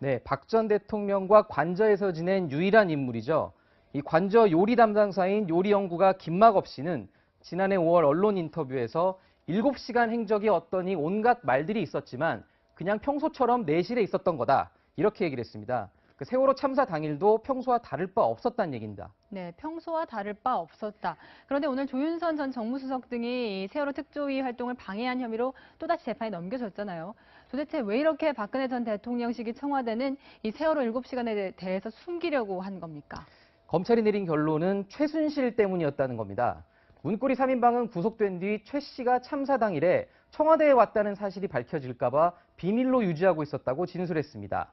네, 박 전 대통령과 관저에서 지낸 유일한 인물이죠. 이 관저 요리 담당사인 요리연구가 김막업 씨는 지난해 5월 언론 인터뷰에서 7시간 행적이 어떠니 온갖 말들이 있었지만 그냥 평소처럼 내실에 있었던 거다. 이렇게 얘기를 했습니다. 그 세월호 참사 당일도 평소와 다를 바 없었다는 얘기입니다. 네, 평소와 다를 바 없었다. 그런데 오늘 조윤선 전 정무수석 등이 세월호 특조위 활동을 방해한 혐의로 또다시 재판에 넘겨졌잖아요. 도대체 왜 이렇게 박근혜 전 대통령 시기 청와대는 이 세월호 7시간에 대해서 숨기려고 한 겁니까? 검찰이 내린 결론은 최순실 때문이었다는 겁니다. 문고리 3인방은 구속된 뒤 최 씨가 참사 당일에 청와대에 왔다는 사실이 밝혀질까 봐 비밀로 유지하고 있었다고 진술했습니다.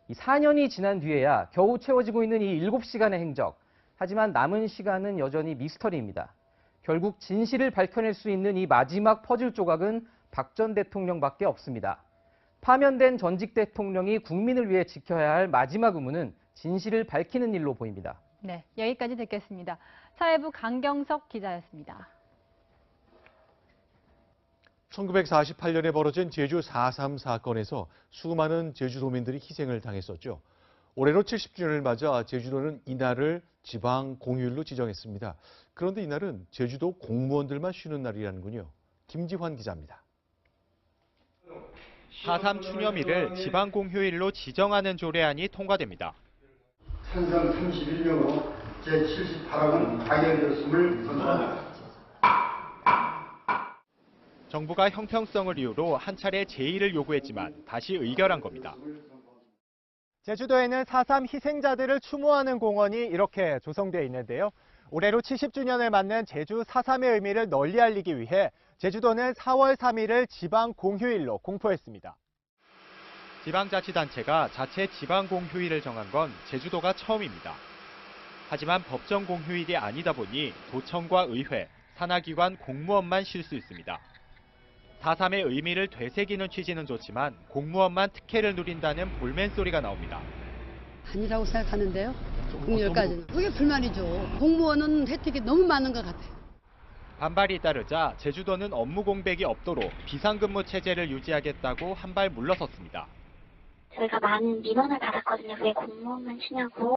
이 4년이 지난 뒤에야 겨우 채워지고 있는 이 7시간의 행적. 하지만 남은 시간은 여전히 미스터리입니다. 결국 진실을 밝혀낼 수 있는 이 마지막 퍼즐 조각은 박 전 대통령밖에 없습니다. 파면된 전직 대통령이 국민을 위해 지켜야 할 마지막 의무는 진실을 밝히는 일로 보입니다. 네, 여기까지 듣겠습니다. 사회부 강경석 기자였습니다. 1948년에 벌어진 제주 4.3 사건에서 수많은 제주도민들이 희생을 당했었죠. 올해로 70주년을 맞아 제주도는 이날을 지방 공휴일로 지정했습니다. 그런데 이날은 제주도 공무원들만 쉬는 날이라는군요. 김지환 기자입니다. 4.3 추념일을 지방 공휴일로 지정하는 조례안이 통과됩니다. 찬성 31명으로 제78항은 가결되었음을 선포합니다. 정부가 형평성을 이유로 한 차례 제의를 요구했지만 다시 의결한 겁니다. 제주도에는 4.3 희생자들을 추모하는 공원이 이렇게 조성되어 있는데요. 올해로 70주년을 맞는 제주 4.3의 의미를 널리 알리기 위해 제주도는 4월 3일을 지방 공휴일로 공포했습니다. 지방자치단체가 자체 지방 공휴일을 정한 건 제주도가 처음입니다. 하지만 법정 공휴일이 아니다 보니 도청과 의회, 산하기관 공무원만 쉴 수 있습니다. 4.3의 의미를 되새기는 취지는 좋지만 공무원만 특혜를 누린다는 볼멘 소리가 나옵니다. 아니라고 생각하는데요. 공휴일까지는. 그게 불만이죠. 공무원은 혜택이 너무 많은 것 같아요. 반발이 따르자 제주도는 업무 공백이 없도록 비상근무 체제를 유지하겠다고 한 발 물러섰습니다. 저희가 많은 민원을 받았거든요. 왜 공무원만 쉬냐고.